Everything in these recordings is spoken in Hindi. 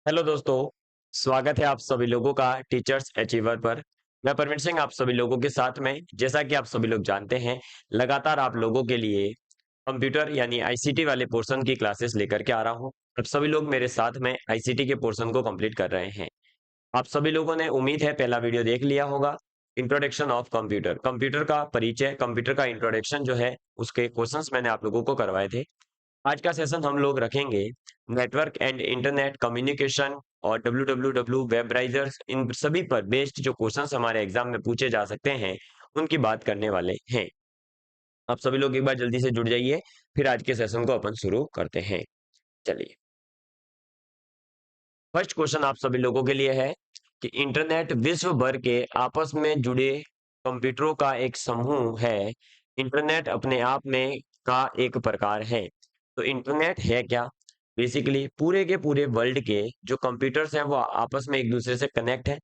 हेलो दोस्तों। स्वागत है आप सभी लोगों का टीचर्स अचीवर पर। मैं परवीन सिंह आप सभी लोगों के साथ में, जैसा कि आप सभी लोग जानते हैं, लगातार आप लोगों के लिए कंप्यूटर यानी आईसीटी वाले पोर्शन की क्लासेस लेकर के आ रहा हूं। आप सभी लोग मेरे साथ में आईसीटी के पोर्शन को कंप्लीट कर रहे हैं। आप सभी लोगों ने उम्मीद है पहला वीडियो देख लिया होगा। इंट्रोडक्शन ऑफ कंप्यूटर, कंप्यूटर का परिचय, कंप्यूटर का इंट्रोडक्शन जो है उसके क्वेश्चंस मैंने आप लोगों को करवाए थे। आज का सेशन हम लोग रखेंगे नेटवर्क एंड इंटरनेट कम्युनिकेशन और www वेब ब्राउजर्स, इन सभी पर बेस्ड जो क्वेश्चंस हमारे एग्जाम में पूछे जा सकते हैं उनकी बात करने वाले हैं। आप सभी लोग एक बार जल्दी से जुड़ जाइए, फिर आज के सेशन को अपन शुरू करते हैं। चलिए, फर्स्ट क्वेश्चन आप सभी लोगों के लिए है कि इंटरनेट विश्व भर के आपस में जुड़े कंप्यूटरों का एक समूह है। इंटरनेट अपने आप में का एक प्रकार है। तो इंटरनेट है क्या? बेसिकली पूरे के पूरे वर्ल्ड के जो कंप्यूटर्स हैं वो आपस में एक दूसरे से कनेक्ट है,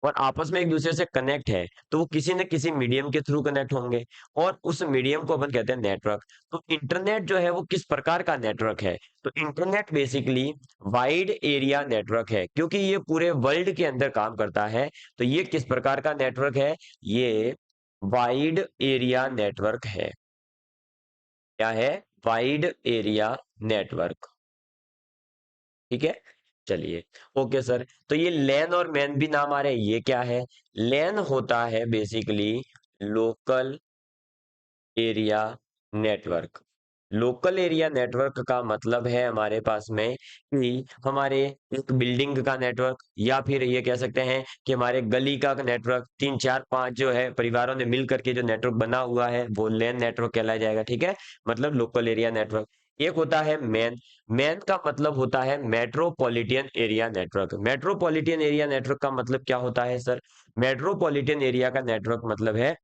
और आपस में एक दूसरे से कनेक्ट है तो वो किसी न किसी मीडियम के थ्रू कनेक्ट होंगे, और उस मीडियम को अपन कहते हैं नेटवर्क। तो इंटरनेट जो है वो किस प्रकार का नेटवर्क है? तो internet basically wide area network है, क्योंकि ये पूरे वर्ल्ड के अंदर काम करता है। तो ये किस प्रकार का नेटवर्क है? ये वाइड एरिया नेटवर्क है। क्या है? Wide area network. ठीक है, चलिए। ओके सर, तो ये लैन और मैन भी नाम आ रहे हैं, ये क्या है? लैन होता है basically local area network. Local area network का मतलब है हमारे पास में कि हमारे एक बिल्डिंग का नेटवर्क, या फिर ये कह सकते हैं कि हमारे गली का नेटवर्क, तीन चार पांच जो है परिवारों ने मिल करके जो नेटवर्क बना हुआ है वो लैन नेटवर्क कहलाया जाएगा। ठीक है, मतलब लोकल एरिया नेटवर्क। एक होता है मैन। मैन का मतलब होता है metropolitan area network. Metropolitan area network का मतलब क्या होता है सर? मेट्रोपॉलिटन एरिया का नेटवर्क मतलब है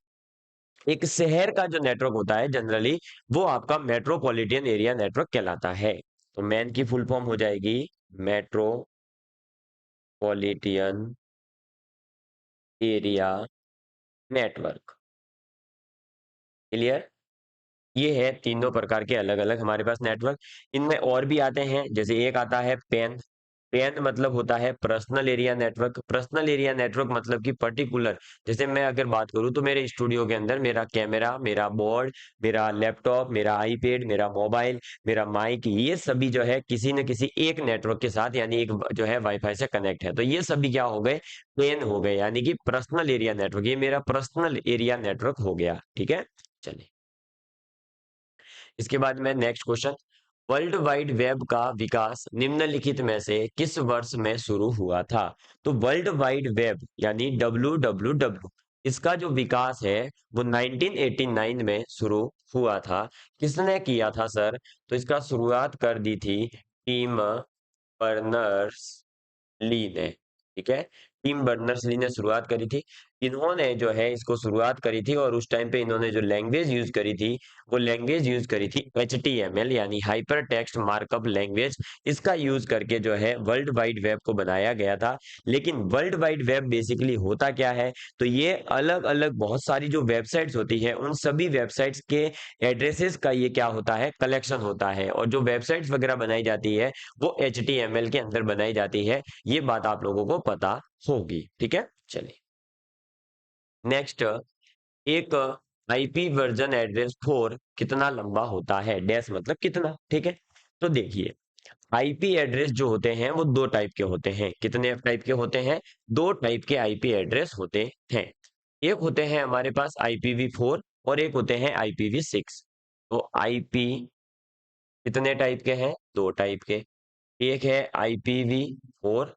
एक शहर का जो नेटवर्क होता है जनरली, वो आपका मेट्रोपॉलिटन एरिया नेटवर्क कहलाता है। तो मैन की फुल फॉर्म हो जाएगी मेट्रोपॉलिटन एरिया नेटवर्क। क्लियर? ये है तीनों प्रकार के अलग अलग हमारे पास नेटवर्क। इनमें और भी आते हैं, जैसे एक आता है पेन। पेन मतलब होता है personal area network. Personal area network मतलब कि पर्टिकुलर, जैसे मैं अगर बात करूं तो मेरे स्टूडियो के अंदर मेरा कैमरा, मेरा बोर्ड, मेरा लैपटॉप, मेरा आईपैड, मेरा मोबाइल, मेरा माइक, ये सभी जो है किसी न किसी एक नेटवर्क के साथ यानी एक जो है वाईफाई से कनेक्ट है। तो ये सभी क्या हो गए? पेन हो गए, यानी कि पर्सनल एरिया नेटवर्क। ये मेरा पर्सनल एरिया नेटवर्क हो गया। ठीक है, चलिए। इसके बाद में next question, world wide web का विकास निम्नलिखित में से किस वर्ष में शुरू हुआ था? तो वर्ल्ड वाइड वेब यानी www, इसका जो विकास है वो 1989 में शुरू हुआ था। किसने किया था सर? तो इसका शुरुआत कर दी थी टीम बर्नर्स ली ने। ठीक है, टिम बर्नर्स ली ने शुरुआत करी थी। इन्होंने जो है इसको शुरुआत करी थी, और उस टाइम पे इन्होंने जो लैंग्वेज यूज करी थी वो लैंग्वेज यूज करी थी HTML यानी हाइपर टेक्स्ट मार्कअप लैंग्वेज। इसका यूज करके जो है वर्ल्ड वाइड वेब को बनाया गया था। लेकिन वर्ल्ड वाइड वेब बेसिकली होता क्या है? तो ये अलग अलग बहुत सारी जो वेबसाइट्स होती है उन सभी वेबसाइट्स के एड्रेसेस का ये क्या होता है? कलेक्शन होता है। और जो वेबसाइट्स वगैरह बनाई जाती है वो HTML के अंदर बनाई जाती है। ये बात आप लोगों को पता होगी। ठीक है, चलिए। नेक्स्ट, एक आईपी वर्जन एड्रेस 4 कितना लंबा होता है? डैश मतलब कितना। ठीक है, तो देखिए, आईपी एड्रेस जो होते हैं वो दो टाइप के होते हैं। कितने टाइप के होते हैं? दो टाइप के आईपी एड्रेस होते हैं। एक होते हैं हमारे पास IPv4, और एक होते हैं IPv6। तो आईपी कितने टाइप के हैं? दो टाइप के। एक है IPv4,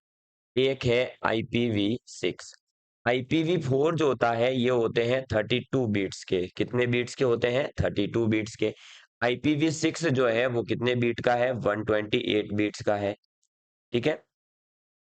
एक है IPv6। IPv4 जो होता है ये होते हैं 32 बीट्स के। कितने बीट्स के होते हैं? 32 बीट्स के। IPv6 जो है वो कितने बीट का है? 128 बीट्स का है। ठीक है,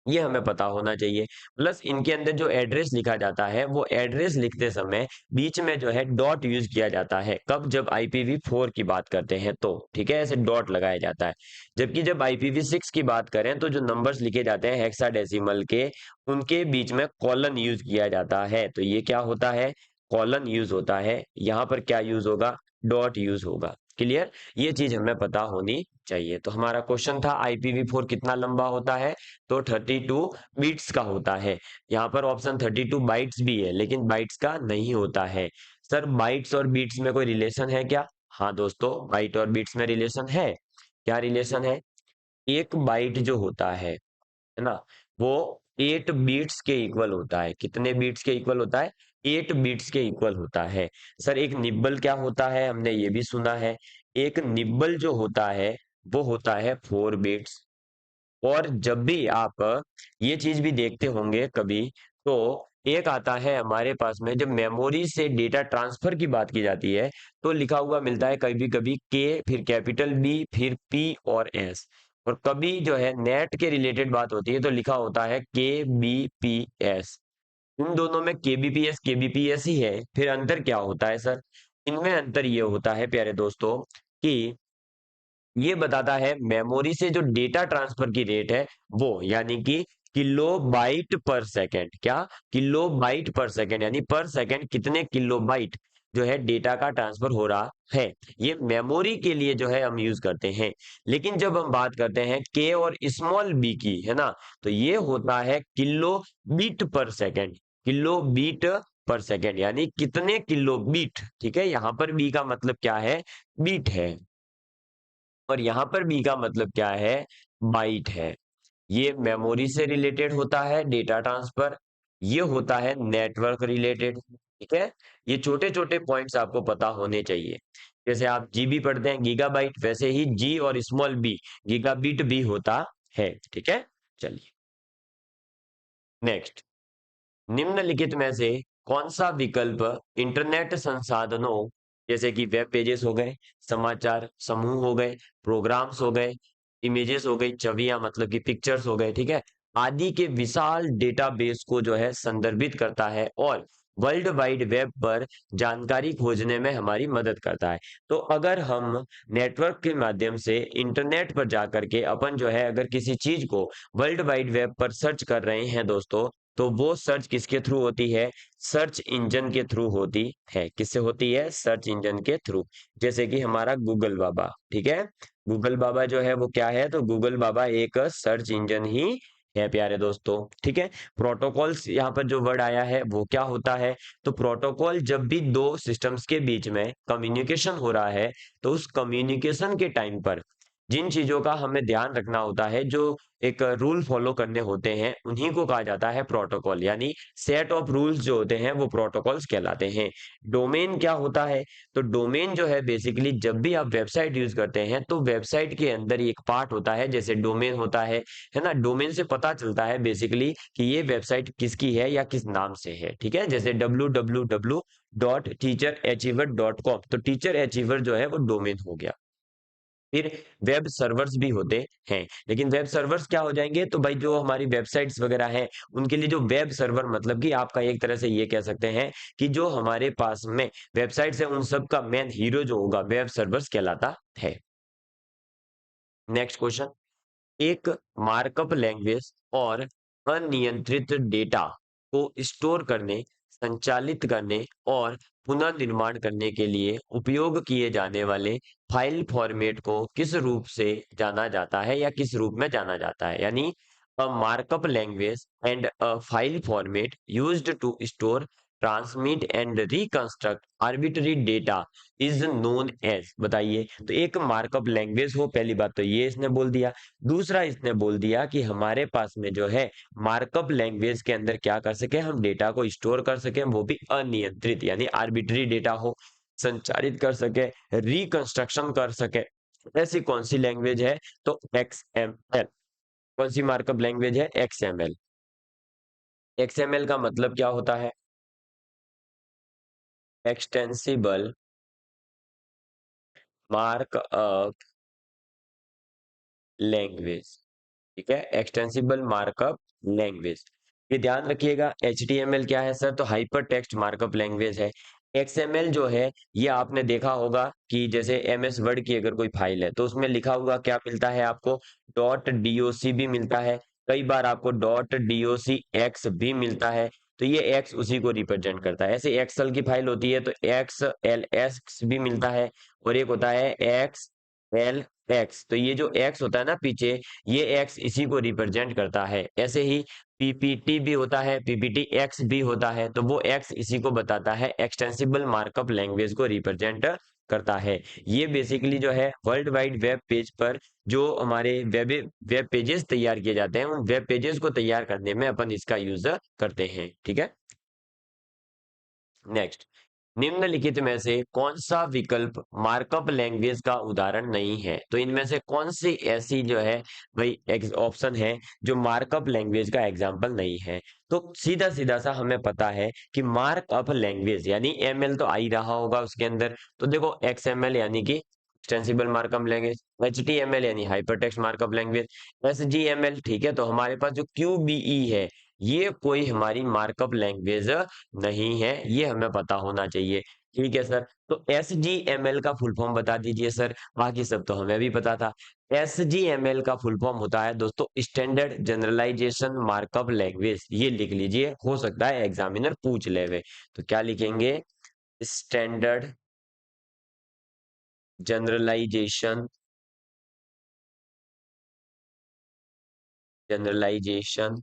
ये हमें पता होना चाहिए। प्लस इनके अंदर जो एड्रेस लिखा जाता है वो एड्रेस लिखते समय बीच में जो है डॉट यूज किया जाता है। कब? जब IPv4 की बात करते हैं तो। ठीक है, ऐसे डॉट लगाया जाता है। जबकि जब IPv6 की बात करें तो जो नंबर्स लिखे जाते हैं हेक्साडेसिमल के, उनके बीच में कॉलन यूज किया जाता है। तो ये क्या होता है? कॉलन यूज होता है, यहाँ पर क्या यूज होगा, डॉट यूज होगा। क्लियर, ये चीज हमें पता होनी चाहिए। तो हमारा क्वेश्चन था IPv4 कितना लंबा होता है, तो 32 बीट्स का होता है। यहाँ पर ऑप्शन 32 बाइट्स भी है, लेकिन बाइट्स का नहीं होता है। सर बाइट्स और बीट्स में कोई रिलेशन है क्या? हाँ दोस्तों, बाइट और बीट्स में रिलेशन है। क्या रिलेशन है? एक बाइट जो होता है ना, वो 8 बीट्स के इक्वल होता है। कितने बीट्स के इक्वल होता है? 8 बीट्स के इक्वल होता है। सर एक निब्बल क्या होता है, हमने ये भी सुना है। एक निब्बल जो होता है वो होता है 4 बीट्स। और जब भी आप ये चीज भी देखते होंगे कभी, तो एक आता है हमारे पास में, जब मेमोरी से डेटा ट्रांसफर की बात की जाती है, तो लिखा हुआ मिलता है कभी कभी के, फिर कैपिटल बी, फिर पी और एस। और कभी जो है नेट के रिलेटेड बात होती है तो लिखा होता है KBPS। इन दोनों में KBPS ही है, फिर अंतर क्या होता है सर? इनमें अंतर ये होता है प्यारे दोस्तों कि ये बताता है मेमोरी से जो डेटा ट्रांसफर की रेट है वो, यानी कि किलोबाइट पर सेकंड। क्या? किलोबाइट पर सेकंड, यानी पर सेकंड कितने किलोबाइट जो है डेटा का ट्रांसफर हो रहा है। ये मेमोरी के लिए जो है हम यूज करते हैं। लेकिन जब हम बात करते हैं के और स्मॉल बी की, है ना, तो ये होता है किलो बीट पर सेकंड। किलो बीट पर सेकंड यानी कितने किलो बीट। ठीक है, यहाँ पर बी का मतलब क्या है? बीट है। और यहाँ पर बी का मतलब क्या है? बाइट है। ये मेमोरी से रिलेटेड होता है डेटा ट्रांसफर, ये होता है नेटवर्क रिलेटेड। ठीक है, ये छोटे छोटे पॉइंट्स आपको पता होने चाहिए। जैसे आप जीबी पढ़ते हैं गीगाबाइट, वैसे ही जी और स्मॉल बी गीगाबिट भी होता है। ठीक है, चलिए नेक्स्ट। निम्नलिखित में से कौन सा विकल्प इंटरनेट संसाधनों, जैसे कि वेब पेजेस हो गए, समाचार समूह हो गए, प्रोग्राम्स हो गए, इमेजेस हो गई, छवियां मतलब कि पिक्चर्स हो गए, ठीक है, आदि के विशाल डेटाबेस को जो है संदर्भित करता है और वर्ल्ड वाइड वेब पर जानकारी खोजने में हमारी मदद करता है। तो अगर हम नेटवर्क के माध्यम से इंटरनेट पर जाकर के अपन जो है अगर किसी चीज को वर्ल्ड वाइड वेब पर सर्च कर रहे हैं दोस्तों, तो वो सर्च किसके थ्रू होती है? सर्च इंजन के थ्रू होती है। किससे होती है? सर्च इंजन के थ्रू। जैसे कि हमारा गूगल बाबा, ठीक है, गूगल बाबा जो है वो क्या है? तो गूगल बाबा एक सर्च इंजन ही है प्यारे दोस्तों। ठीक है, प्रोटोकॉल्स यहाँ पर जो वर्ड आया है वो क्या होता है? तो प्रोटोकॉल जब भी दो सिस्टम्स के बीच में कम्युनिकेशन हो रहा है, तो उस कम्युनिकेशन के टाइम पर जिन चीजों का हमें ध्यान रखना होता है, जो एक रूल फॉलो करने होते हैं, उन्हीं को कहा जाता है प्रोटोकॉल, यानी सेट ऑफ रूल्स जो होते हैं वो प्रोटोकॉल्स कहलाते हैं। डोमेन क्या होता है? तो डोमेन जो है बेसिकली जब भी आप वेबसाइट यूज करते हैं तो वेबसाइट के अंदर एक पार्ट होता है जैसे डोमेन होता है ना। डोमेन से पता चलता है बेसिकली कि ये वेबसाइट किसकी है या किस नाम से है। ठीक है, जैसे www.teacherachiever.com, तो टीचर अचीवर जो है वो डोमेन हो गया। फिर वेब सर्वर्स भी होते हैं, लेकिन वेब सर्वर्स क्या हो जाएंगे? तो भाई जो हमारी वेबसाइट्स वगैरह हैं उनके लिए जो वेब सर्वर मतलब कि आपका एक तरह से ये कह सकते हैं कि जो हमारे पास में वेबसाइट्स है उन सब का मेन हीरो जो होगा वेब सर्वर्स कहलाता है। Next question. एक मार्कअप लैंग्वेज और अनियंत्रित डेटा को स्टोर करने, संचालित करने और पुनर्निर्माण करने के लिए उपयोग किए जाने वाले फाइल फॉर्मेट को किस रूप से जाना जाता है या किस रूप में जाना जाता है? यानी a markup language and a file format used to store, transmit and reconstruct arbitrary data is known as. बताइए, तो एक मार्कअप लैंग्वेज हो, पहली बात तो ये इसने बोल दिया। दूसरा इसने बोल दिया कि हमारे पास में जो है मार्कअप लैंग्वेज के अंदर क्या कर सके, हम डेटा को स्टोर कर सके, वो भी अनियंत्रित यानी आर्बिट्री डेटा हो, संचारित कर सके, रिकंस्ट्रक्शन कर सके। ऐसी कौन सी लैंग्वेज है? तो XML। कौन सी मार्कअप लैंग्वेज है? XML। XML का मतलब क्या होता है? Extensible markup language. ठीक है, एक्सटेंसिबल मार्कअप लैंग्वेज। ये ध्यान रखिएगा। HTML क्या है सर? तो हाइपर टेक्स्ट मार्कअप लैंग्वेज है। XML जो है ये आपने देखा होगा कि जैसे MS वर्ड की अगर कोई फाइल है तो उसमें लिखा हुआ क्या मिलता है आपको? .doc भी मिलता है, कई बार आपको .docx भी मिलता है। तो ये एक्स उसी को रिप्रेजेंट करता है। ऐसे एक्सेल की फाइल होती है तो एक्स एल एक्स भी मिलता है, और एक होता है एक्स एल एक्स। तो ये जो एक्स होता है ना पीछे, ये एक्स इसी को रिप्रेजेंट करता है। ऐसे ही पीपीटी भी होता है, पीपीटी एक्स भी होता है, तो वो एक्स इसी को बताता है, एक्सटेंसिबल मार्कअप लैंग्वेज को रिप्रेजेंट करता है। ये बेसिकली जो है वर्ल्ड वाइड वेब पेज पर जो हमारे वेब पेजेस तैयार किए जाते हैं, उन वेब पेजेस को तैयार करने में अपन इसका यूज करते हैं। ठीक है, नेक्स्ट, निम्नलिखित में से कौन सा विकल्प मार्कअप लैंग्वेज का उदाहरण नहीं है? तो इनमें से कौन सी ऐसी जो है भाई ऑप्शन है जो मार्कअप लैंग्वेज का एग्जाम्पल नहीं है? तो सीधा सीधा सा हमें पता है कि मार्कअप लैंग्वेज यानी एमएल तो आ ही रहा होगा उसके अंदर। तो देखो एक्सएमएल यानी कि एक्सटेंसिबल मार्कअप लैंग्वेज, एचटीएमएल यानी हाइपरटेक्स्ट मार्कअप लैंग्वेज, एसजीएमएल, ठीक है। तो हमारे पास जो क्यूबीई है, ये कोई हमारी मार्कअप लैंग्वेज नहीं है, ये हमें पता होना चाहिए। ठीक है सर, तो एस जी एम एल का फुल फॉर्म बता दीजिए सर। बाकी सब तो हमें भी पता था। एस जी एम एल का फुल फॉर्म होता है दोस्तों स्टैंडर्ड जनरलाइजेशन मार्कअप लैंग्वेज। ये लिख लीजिए, हो सकता है एग्जामिनर पूछ लेवे। तो क्या लिखेंगे? Standard generalisation, generalisation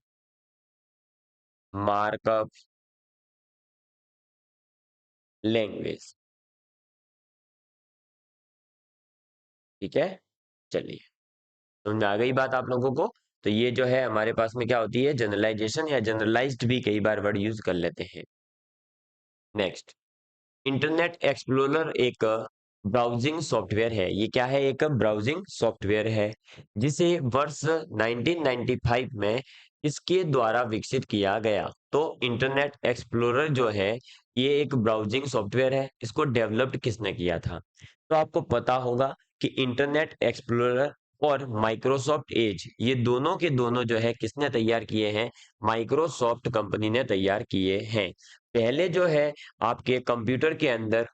markup language. ठीक है, चलिए, समझ में आ गई बात आप लोगों को? तो ये जो है हमारे पास में क्या होती है, जनरलाइजेशन या जनरलाइज्ड भी कई बार वर्ड यूज कर लेते हैं। नेक्स्ट, इंटरनेट एक्सप्लोरर एक ब्राउजिंग सॉफ्टवेयर है। ये क्या है? एक ब्राउजिंग सॉफ्टवेयर है जिसे वर्ष 1995 में इसके द्वारा विकसित किया गया। तो इंटरनेट एक्सप्लोरर जो है ये एक ब्राउजिंग सॉफ्टवेयर है, इसको डेवलप्ड किसने किया था? तो आपको पता होगा कि इंटरनेट एक्सप्लोरर और माइक्रोसॉफ्ट एज, ये दोनों के दोनों जो है किसने तैयार किए हैं? माइक्रोसॉफ्ट कंपनी ने तैयार किए हैं। पहले जो है आपके कंप्यूटर के अंदर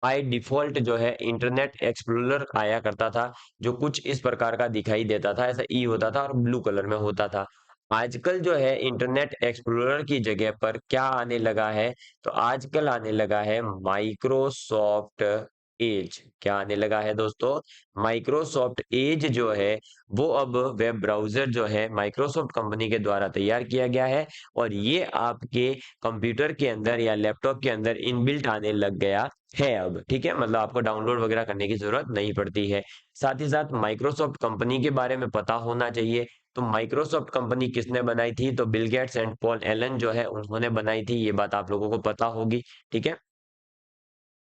बाय डिफॉल्ट जो है इंटरनेट एक्सप्लोरर आया करता था, जो कुछ इस प्रकार का दिखाई देता था, ऐसा ई होता था और ब्लू कलर में होता था। आजकल जो है इंटरनेट एक्सप्लोरर की जगह पर क्या आने लगा है? तो आजकल आने लगा है माइक्रोसॉफ्ट एज। क्या आने लगा है दोस्तों? माइक्रोसॉफ्ट एज जो है वो अब वेब ब्राउजर जो है माइक्रोसॉफ्ट कंपनी के द्वारा तैयार किया गया है, और ये आपके कंप्यूटर के अंदर या लैपटॉप के अंदर इनबिल्ट आने लग गया है अब। ठीक है, मतलब आपको डाउनलोड वगैरह करने की जरूरत नहीं पड़ती है। साथ ही साथ माइक्रोसॉफ्ट कंपनी के बारे में पता होना चाहिए। तो माइक्रोसॉफ्ट कंपनी किसने बनाई थी? तो Bill Gates and Paul Allen जो है उन्होंने बनाई थी, ये बात आप लोगों को पता होगी। ठीक है,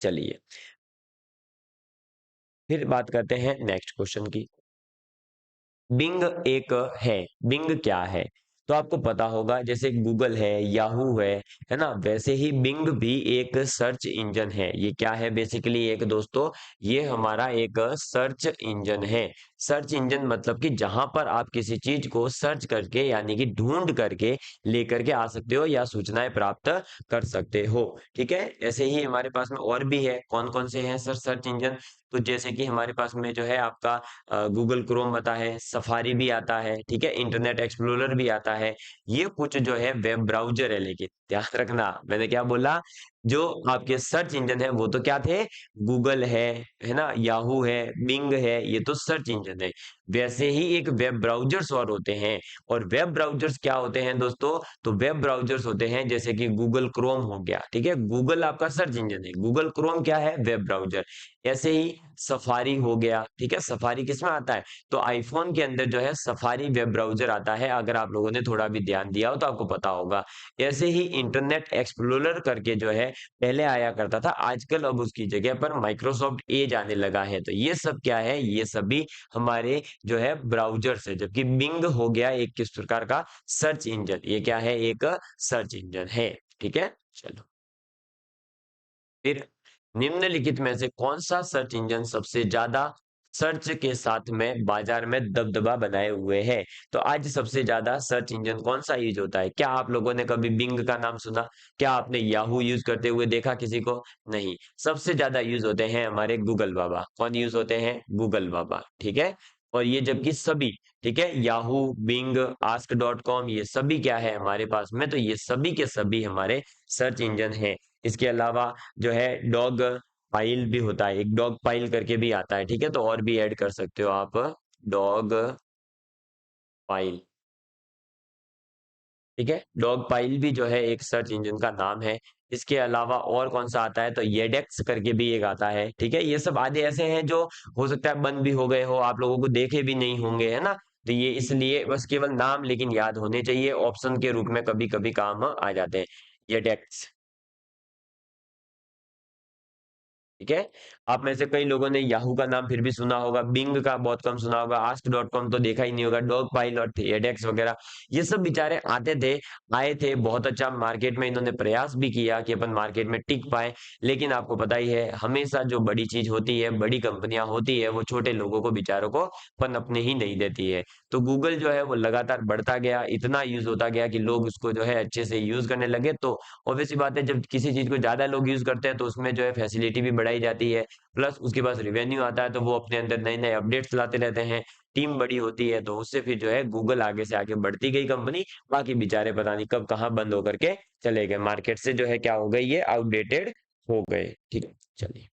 चलिए फिर बात करते हैं नेक्स्ट क्वेश्चन की। बिंग एक है, बिंग क्या है? तो आपको पता होगा जैसे गूगल है, याहू है ना, वैसे ही बिंग भी एक सर्च इंजन है। ये क्या है? बेसिकली एक दोस्तों, ये हमारा एक सर्च इंजन है। सर्च इंजन मतलब कि जहां पर आप किसी चीज को सर्च करके यानी कि ढूंढ करके लेकर के आ सकते हो या सूचनाएं प्राप्त कर सकते हो। ठीक है, ऐसे ही हमारे पास में और भी है। कौन कौन से हैं सर सर्च इंजन? तो जैसे कि हमारे पास में जो है आपका गूगल क्रोम आता है, सफारी भी आता है, ठीक है, इंटरनेट एक्सप्लोरर भी आता है। ये कुछ जो है वेब ब्राउजर है, लेकिन ध्यान रखना मैंने क्या बोला, जो आपके सर्च इंजन है वो तो क्या थे? गूगल है ना, याहू है, बिंग है, ये तो सर्च इंजन है। वैसे ही एक वेब ब्राउजर्स और होते हैं। और वेब ब्राउजर्स क्या होते हैं दोस्तों? तो वेब ब्राउजर्स होते हैं जैसे कि गूगल क्रोम हो गया, ठीक है, गूगल आपका सर्च इंजन है, गूगल क्रोम क्या है? Web browser. ऐसे ही सफारी हो गया, ठीक है, सफारी किसमें आता है? तो आईफोन के अंदर जो है सफारी वेब ब्राउजर आता है, अगर आप लोगों ने थोड़ा भी ध्यान दिया हो तो आपको पता होगा। ऐसे ही इंटरनेट एक्सप्लोरर करके जो है पहले आया करता था, आजकल अब उसकी जगह पर माइक्रोसॉफ्ट एज आने लगा है। तो ये सब क्या है? ये सभी हमारे जो है ब्राउजर्स है। जबकि बिंग हो गया एक किस प्रकार का सर्च इंजन, ये क्या है? एक सर्च इंजन है। ठीक है, चलो फिर, निम्नलिखित में से कौन सा सर्च इंजन सबसे ज्यादा सर्च के साथ में बाजार में दबदबा बनाए हुए है? तो आज सबसे ज्यादा सर्च इंजन कौन सा यूज होता है? क्या आप लोगों ने कभी बिंग का नाम सुना? क्या आपने याहू यूज करते हुए देखा किसी को? नहीं, सबसे ज्यादा यूज होते हैं हमारे गूगल बाबा। कौन यूज होते हैं? गूगल बाबा। ठीक है, और ये जबकि सभी, ठीक है, Yahoo, Bing, ask dot com, ये सभी क्या है हमारे पास में, तो ये सभी के सभी हमारे सर्च इंजन है। इसके अलावा जो है डॉग पाइल भी होता है, एक डॉग पाइल करके भी आता है, ठीक है, तो और भी ऐड कर सकते हो आप, डॉग पाइल, ठीक है, डॉग पाइल भी जो है एक सर्च इंजन का नाम है। इसके अलावा और कौन सा आता है, तो येडेक्स करके भी एक आता है, ठीक है, ये सब आधे ऐसे हैं जो हो सकता है बंद भी हो गए हो, आप लोगों को देखे भी नहीं होंगे, है ना, तो ये इसलिए बस केवल नाम लेकिन याद होने चाहिए, ऑप्शन के रूप में कभी कभी काम आ जाते हैं, येडेक्स, ठीक है। आप में से कई लोगों ने याहू का नाम फिर भी सुना होगा, बिंग का बहुत कम सुना होगा, आस्क डॉट कॉम तो देखा ही नहीं होगा, डॉग पाइलट, एडेक्स वगैरह, ये सब बेचारे आते थे, आए थे, बहुत अच्छा मार्केट में इन्होंने प्रयास भी किया कि अपन मार्केट में टिक पाए, लेकिन आपको पता ही है हमेशा जो बड़ी चीज होती है, बड़ी कंपनियां होती है, वो छोटे लोगों को बेचारों को पनपने ही नहीं देती है। तो गूगल जो है वो लगातार बढ़ता गया, इतना यूज होता गया कि लोग उसको जो है अच्छे से यूज करने लगे, तो ऑब्वियस सी बात है जब किसी चीज को ज्यादा लोग यूज करते हैं तो उसमें जो है फैसिलिटी भी बढ़ाई जाती है, प्लस उसके पास रिवेन्यू आता है, तो वो अपने अंदर नए नए अपडेट्स लाते रहते हैं, टीम बड़ी होती है, तो उससे फिर जो है गूगल आगे से आगे बढ़ती गई कंपनी, बाकी बेचारे पता नहीं कब कहाँ बंद होकर के चले गए, मार्केट से जो है क्या हो गई, ये आउटडेटेड हो गए, ठीक है। चलिए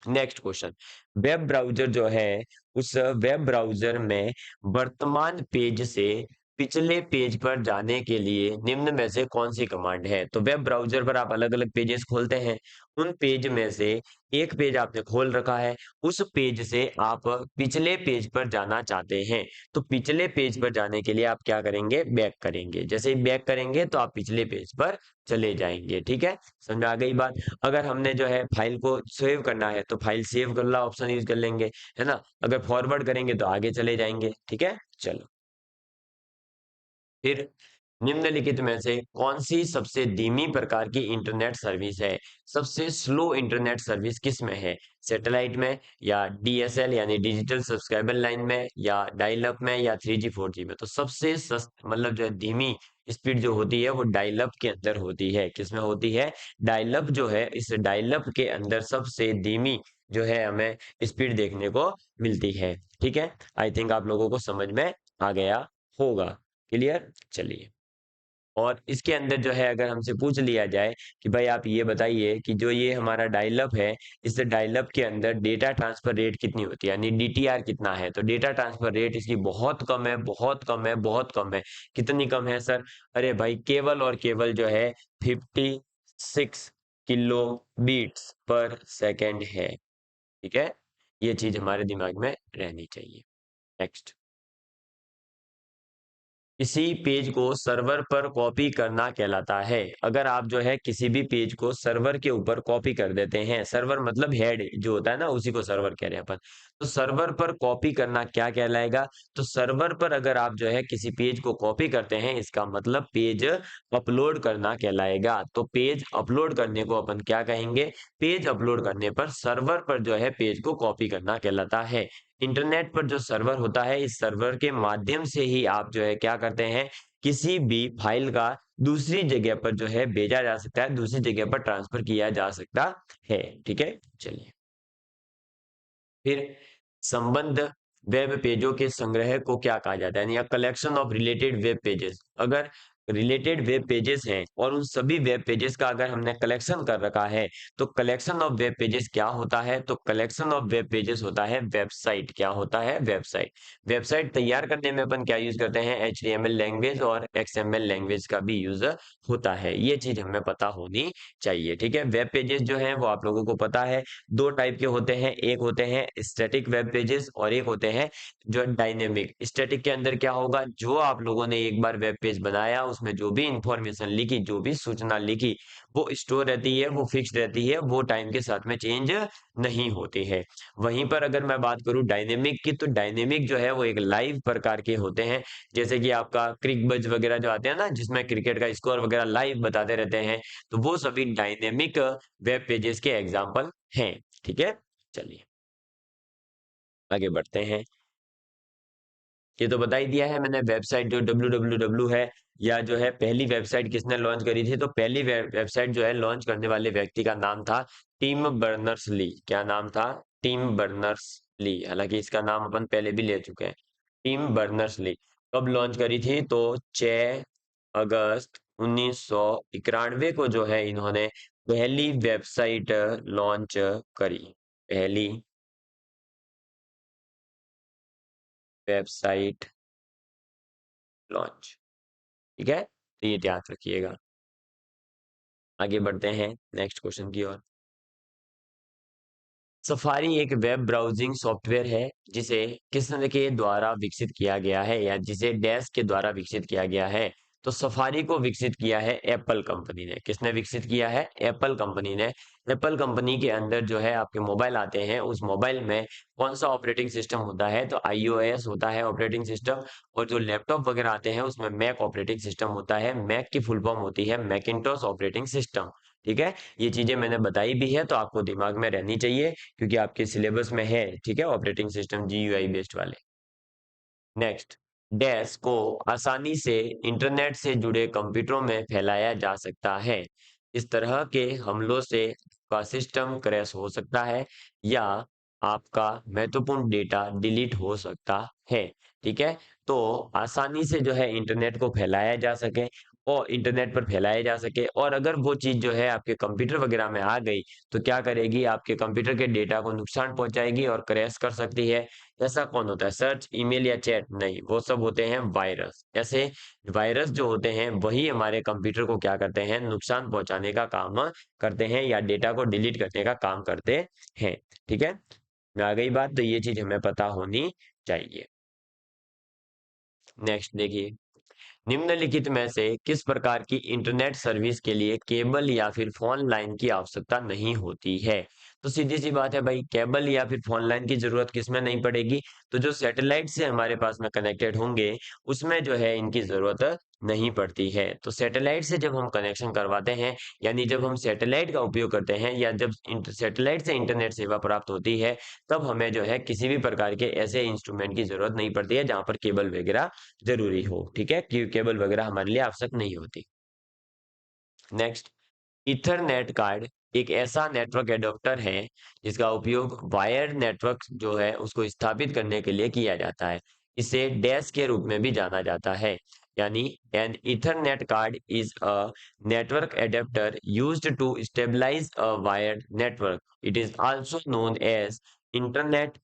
नेक्स्ट क्वेश्चन, वेब ब्राउजर जो है, उस वेब ब्राउजर में वर्तमान पेज से पिछले पेज पर जाने के लिए निम्न में से कौन सी कमांड है। तो वेब ब्राउजर पर आप अलग अलग पेजेस खोलते हैं, उन पेज में से एक पेज आपने खोल रखा है, उस पेज से आप पिछले पेज पर जाना चाहते हैं, तो पिछले पेज पर जाने के लिए आप क्या करेंगे, बैक करेंगे, जैसे ही बैक करेंगे तो आप पिछले पेज पर चले जाएंगे, ठीक है, समझ में आ गई बात। अगर हमने जो है फाइल को सेव करना है तो फाइल सेव कर ला ऑप्शन यूज कर लेंगे, है ना, अगर फॉरवर्ड करेंगे तो आगे चले जाएंगे, ठीक है। चलो फिर निम्नलिखित में से कौन सी सबसे धीमी प्रकार की इंटरनेट सर्विस है, सबसे स्लो इंटरनेट सर्विस किस में है, सैटेलाइट में, या डीएसएल यानी डिजिटल सब्सक्राइबर लाइन में, या डायल अप में, या 3G 4G में। तो सबसे सस्त मतलब जो है धीमी स्पीड जो होती है वो डायल अप के अंदर होती है, किसमें होती है, डायल अप जो है, इस डायल अप के अंदर सबसे धीमी जो है हमें स्पीड देखने को मिलती है, ठीक है। आई थिंक आप लोगों को समझ में आ गया होगा, क्लियर। चलिए और इसके अंदर जो है अगर हमसे पूछ लिया जाए कि भाई आप ये बताइए कि जो ये हमारा डायल अप है, इस डायल अप के अंदर डेटा ट्रांसफर रेट कितनी होती है, यानी डीटीआर कितना है, तो डेटा ट्रांसफर रेट इसकी बहुत कम है, बहुत कम है, बहुत कम है। कितनी कम है सर, अरे भाई केवल और केवल जो है 56 किलो बीट्स पर सेकेंड है, ठीक है, ये चीज हमारे दिमाग में रहनी चाहिए। नेक्स्ट, किसी पेज को सर्वर पर कॉपी करना कहलाता है। अगर आप जो है किसी भी पेज को सर्वर के ऊपर कॉपी कर देते हैं, सर्वर मतलब हेड जो होता है ना, उसी को सर्वर कह रहे हैं अपन, तो सर्वर पर कॉपी करना क्या कहलाएगा, तो सर्वर पर अगर आप जो है किसी पेज को कॉपी करते हैं, इसका मतलब पेज अपलोड करना कहलाएगा। तो पेज अपलोड करने को अपन क्या कहेंगे, पेज अपलोड करने पर सर्वर पर जो है पेज को कॉपी करना कहलाता है। इंटरनेट पर जो सर्वर होता है, इस सर्वर के माध्यम से ही आप जो है क्या करते हैं, किसी भी फाइल का दूसरी जगह पर जो है भेजा जा सकता है, दूसरी जगह पर ट्रांसफर किया जा सकता है, ठीक है। चलिए फिर संबंध वेब पेजों के संग्रह को क्या कहा जाता है, या collection of related web pages. अगर रिलेटेड वेब पेजेस हैं और उन सभी वेब पेजेस का अगर हमने कलेक्शन कर रखा है, तो कलेक्शन ऑफ वेब पेजेस क्या होता है, तो कलेक्शन ऑफ वेब पेजेस होता है वेबसाइट, क्या होता है, वेबसाइट। वेबसाइट तैयार करने में अपन क्या यूज करते हैं, HTML लैंग्वेज और XML लैंग्वेज का भी यूज होता है, ये चीज हमें पता होनी चाहिए, ठीक है। वेब पेजेस जो है वो आप लोगों को पता है दो टाइप के होते हैं, एक होते हैं स्टैटिक वेब पेजेस और एक होते हैं जो डायनेमिक। स्टैटिक के अंदर क्या होगा, जो आप लोगों ने एक बार वेब पेज बनाया, उसमें जो भी इंफॉर्मेशन लिखी, जो भी सूचना लिखी, वो स्टोर रहती है, वो फिक्स रहती है, वो टाइम के साथ में चेंज नहीं होती है। वहीं पर अगर मैं बात करूं डायनेमिक की, तो डायनेमिक जो है वो एक लाइव प्रकार के होते हैं, जैसे कि आपका क्रिक बज वगैरह जो आते हैं ना, जिसमें क्रिकेट का स्कोर वगैरह लाइव बताते रहते हैं, तो वो सभी डायनेमिक वेब पेजेस के एग्जाम्पल हैं, ठीक है। चलिए आगे बढ़ते हैं। ये तो बता ही दिया है मैंने, वेबसाइट जो www है, या जो है पहली वेबसाइट किसने लॉन्च करी थी, तो पहली वेबसाइट जो है लॉन्च करने वाले व्यक्ति का नाम था टिम बर्नर्स ली। क्या नाम था, टिम बर्नर्स ली, हालांकि इसका नाम अपन पहले भी ले चुके हैं। टिम बर्नर्स ली कब लॉन्च करी थी? तो 6 अगस्त 1991 को जो है इन्होंने पहली वेबसाइट लॉन्च करी। पहली वेबसाइट लॉन्च। ठीक है, तो ये ध्यान रखिएगा। आगे बढ़ते हैं नेक्स्ट क्वेश्चन की ओर। सफारी एक वेब ब्राउजिंग सॉफ्टवेयर है जिसे किसने के द्वारा विकसित किया गया है या जिसे डैश के द्वारा विकसित किया गया है? तो सफारी को विकसित किया है एप्पल कंपनी ने। किसने विकसित किया है? एप्पल कंपनी ने। एप्पल कंपनी के अंदर जो है आपके मोबाइल आते हैं, उस मोबाइल में कौन सा ऑपरेटिंग सिस्टम होता है? तो iOS होता है ऑपरेटिंग सिस्टम। और जो लैपटॉप वगैरह आते हैं उसमें मैक ऑपरेटिंग सिस्टम होता है। मैक की फुल फॉर्म होती है मैकिंटोश ऑपरेटिंग सिस्टम। ठीक है, ये चीजें मैंने बताई भी है तो आपको दिमाग में रहनी चाहिए, क्योंकि आपके सिलेबस में है। ठीक है, ऑपरेटिंग सिस्टम GUI बेस्ड वाले। नेक्स्ट, डैश को आसानी से इंटरनेट से जुड़े कंप्यूटरों में फैलाया जा सकता है। इस तरह के हमलों से आपका सिस्टम क्रैश हो सकता है या आपका महत्वपूर्ण डेटा डिलीट हो सकता है। ठीक है, तो आसानी से जो है इंटरनेट को फैलाया जा सके और इंटरनेट पर फैलाया जा सके, और अगर वो चीज जो है आपके कंप्यूटर वगैरह में आ गई तो क्या करेगी? आपके कंप्यूटर के डेटा को नुकसान पहुंचाएगी और क्रैश कर सकती है। ऐसा कौन होता है? सर्च, ईमेल या चैट नहीं, वो सब होते हैं वायरस। ऐसे वायरस जो होते हैं वही हमारे कंप्यूटर को क्या करते हैं? नुकसान पहुंचाने का काम करते हैं या डेटा को डिलीट करने का काम करते हैं। ठीक है, में आ गई बात, तो ये चीज हमें पता होनी चाहिए। नेक्स्ट देखिए, निम्नलिखित में से किस प्रकार की इंटरनेट सर्विस के लिए केबल या फिर फोन लाइन की आवश्यकता नहीं होती है? तो सीधी सी बात है भाई, केबल या फिर फोन लाइन की जरूरत किसमें नहीं पड़ेगी? तो जो सैटेलाइट से हमारे पास में कनेक्टेड होंगे उसमें जो है इनकी जरूरत नहीं पड़ती है। तो सैटेलाइट से जब हम कनेक्शन करवाते हैं, यानी जब हम सैटेलाइट का उपयोग करते हैं या जब सैटेलाइट से इंटरनेट सेवा प्राप्त होती है, तब हमें जो है किसी भी प्रकार के ऐसे इंस्ट्रूमेंट की जरूरत नहीं पड़ती है जहां पर केबल वगैरह जरूरी हो। ठीक है, केबल वगैरह हमारे लिए आवश्यक नहीं होती। नेक्स्ट, ईथरनेट कार्ड एक ऐसा नेटवर्क एडोप्टर है जिसका उपयोग वायर्ड नेटवर्क जो है उसको स्थापित करने के लिए किया जाता है। इसे डैश के रूप में भी जाना जाता है। यानी an Ethernet card is a network adapter used to stabilise a wired network. It is also known as internet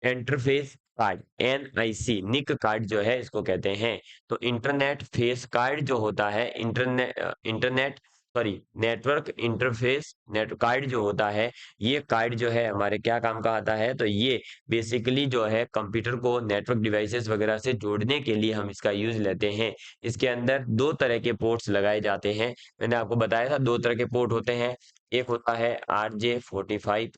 interface card, NIC, NIC card जो है इसको कहते हैं। तो इंटरनेट फेस कार्ड जो होता है, internet sorry network interface net card जो होता है, ये कार्ड जो है हमारे क्या काम का आता है? तो ये बेसिकली जो है कंप्यूटर को नेटवर्क डिवाइसेस वगैरह से जोड़ने के लिए हम इसका यूज लेते हैं। इसके अंदर दो तरह के पोर्ट्स लगाए जाते हैं। मैंने आपको बताया था दो तरह के पोर्ट होते हैं। एक होता है RJ45,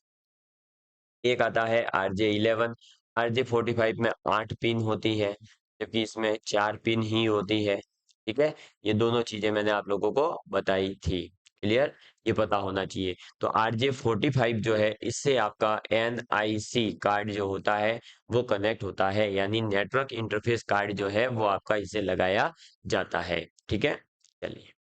एक आता है RJ11। RJ45 में 8 पिन होती है, जबकि इसमें 4 पिन ही होती है। ठीक है, ये दोनों चीजें मैंने आप लोगों को बताई थी। क्लियर, ये पता होना चाहिए। तो RJ45 जो है इससे आपका NIC कार्ड जो होता है वो कनेक्ट होता है, यानी नेटवर्क इंटरफेस कार्ड जो है वो आपका इसे लगाया जाता है। ठीक है, चलिए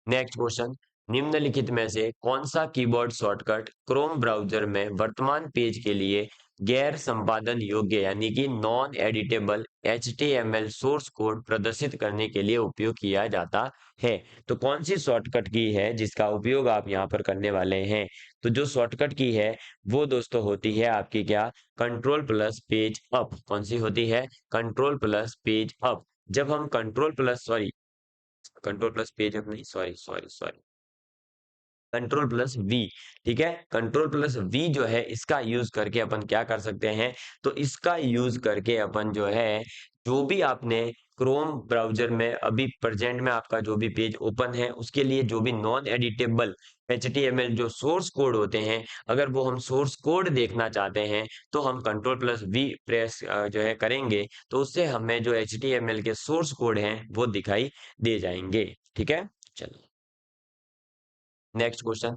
नेक्स्ट क्वेश्चन, निम्नलिखित में से कौन सा कीबोर्ड शॉर्टकट क्रोम ब्राउजर में वर्तमान पेज के लिए गैर संपादन योग्य यानी कि non editable HTML source code प्रदर्शित करने के लिए उपयोग किया जाता है? तो कौन सी शॉर्टकट की है जिसका उपयोग आप यहाँ पर करने वाले हैं? तो जो शॉर्टकट की है वो दोस्तों होती है आपकी क्या? Control plus page up. कौन सी होती है? Control plus page up. जब हम कंट्रोल प्लस पेज अप नहीं, sorry sorry sorry, control plus V. ठीक है, कंट्रोल प्लस वी जो है इसका यूज करके अपन क्या कर सकते हैं? तो इसका यूज करके अपन जो है जो भी आपने क्रोम ब्राउजर में अभी प्रेजेंट में आपका जो भी पेज ओपन है उसके लिए जो भी नॉन एडिटेबल HTML जो सोर्स कोड होते हैं, अगर वो हम सोर्स कोड देखना चाहते हैं तो हम कंट्रोल प्लस वी प्रेस जो है करेंगे, तो उससे हमें जो HTML के सोर्स कोड हैं वो दिखाई दे जाएंगे। ठीक है, चलो नेक्स्ट क्वेश्चन,